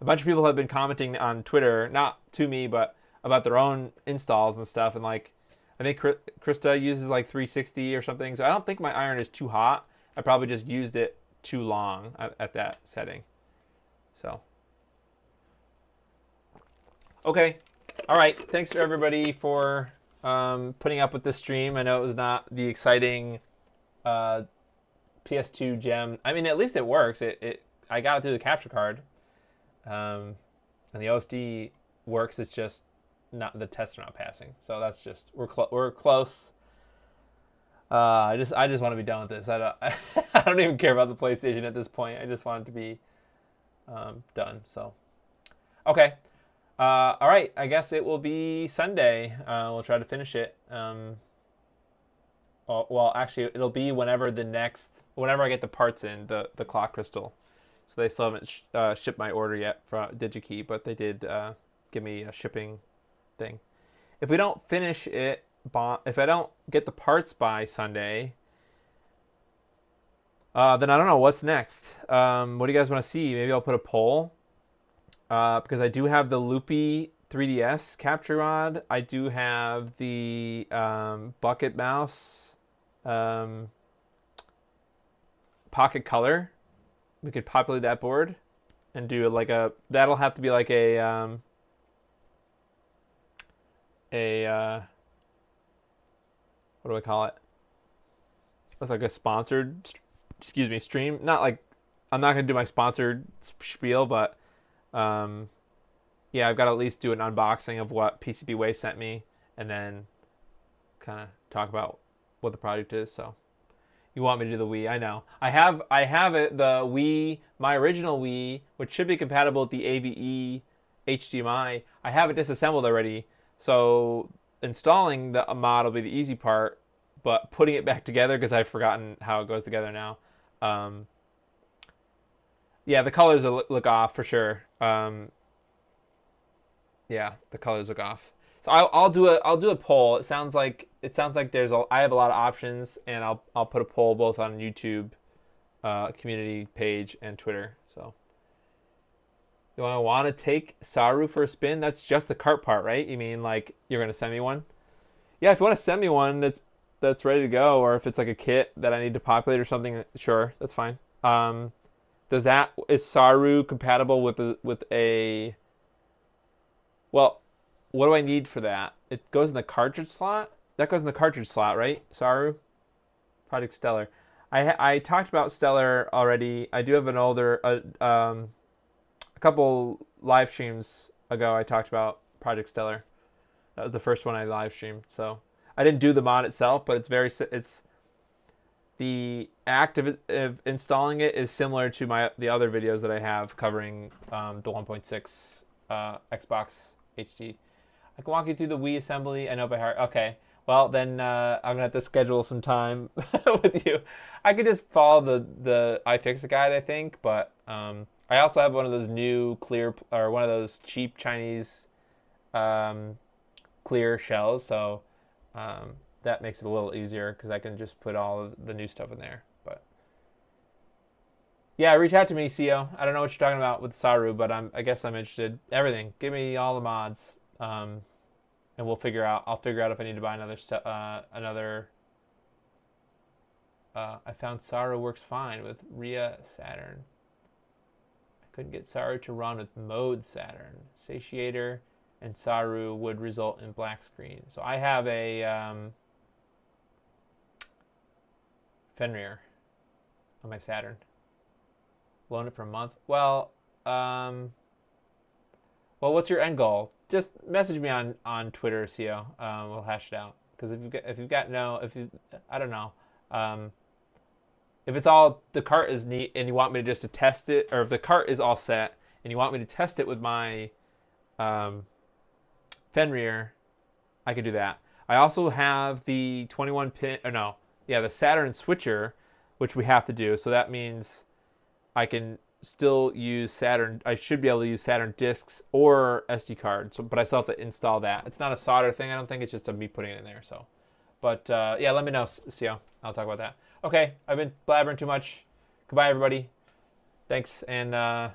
bunch of people have been commenting on Twitter, not to me, but about their own installs and stuff. And like, I think Krista uses like 360 or something. So I don't think my iron is too hot. I probably just used it too long at that setting. So, okay. All right. Thanks for everybody for putting up with this stream. I know it was not the exciting PS2 Gem. I mean, at least it works. I got it through the capture card. And the OSD works. It's just not, the tests are not passing. So that's just, we're close. I just want to be done with this. I don't even care about the PlayStation at this point. I just want it to be done. So okay. All right. I guess it will be Sunday. We'll try to finish it. Well, actually, it'll be whenever I get the parts in the clock crystal. So they still haven't shipped my order yet from DigiKey, but they did give me a shipping thing. If we don't finish it, if I don't get the parts by Sunday, then I don't know what's next. What do you guys want to see? Maybe I'll put a poll because I do have the Loopy 3DS capture rod. I do have the bucket mouse pocket color. We could populate that board and do like that'll have to be like a what do I call it? It's like a sponsored, stream. Not like, I'm not gonna do my sponsored spiel, but yeah, I've got to at least do an unboxing of what PCBWay sent me, and then kind of talk about what the project is. So. You want me to do the Wii? I know. I have it, the Wii, my original Wii, which should be compatible with the AVE HDMI. I have it disassembled already, so installing the mod will be the easy part, but putting it back together, because I've forgotten how it goes together now. Yeah, the colors look off for sure. Yeah, the colors look off. So I'll do a poll. It sounds like I have a lot of options, and I'll put a poll both on YouTube community page and Twitter. So Do I want to take Saru for a spin? That's just the cart part, right? You mean like you're gonna send me one? Yeah, if you want to send me one that's ready to go, or if it's like a kit that I need to populate or something, sure, that's fine. Is Saru compatible with a? Well, what do I need for that? It goes in the cartridge slot. That goes in the cartridge slot, right? Saru, Project Stellar. I talked about Stellar already. I do have an older a couple live streams ago. I talked about Project Stellar. That was the first one I live streamed. So I didn't do the mod itself, but it's the act of installing it is similar to the other videos that I have covering the 1.6 Xbox HD. I can walk you through the Wii assembly. I know by heart. Okay. Well, then I'm gonna have to schedule some time with you. I could just follow the iFixit guide, I think, but I also have one of those new clear or one of those cheap Chinese clear shells, so that makes it a little easier because I can just put all of the new stuff in there. But yeah, reach out to me, CO. I don't know what you're talking about with Saru, but I guess I'm interested. Everything. Give me all the mods, and we'll figure out. I'll figure out if I need to buy another stuff. I found Saru works fine with Ria Saturn. I couldn't get Saru to run with Mode Saturn. Satiator and Saru would result in black screen. So I have a Fenrir on my Saturn. Loan it for a month. Well, what's your end goal? Just message me on Twitter, CO. We'll hash it out. Because I don't know. If it's all the cart is neat and you want me to just to test it, or if the cart is all set and you want me to test it with my Fenrir, I could do that. I also have the 21 pin, the Saturn switcher, which we have to do. So that means I can still use Saturn. I should be able to use Saturn discs or SD card. So, but I still have to install that. It's not a solder thing. I don't think it's just me putting it in there. So, but yeah, let me know, CO. I'll talk about that. Okay, I've been blabbering too much. Goodbye, everybody. Thanks, and yeah.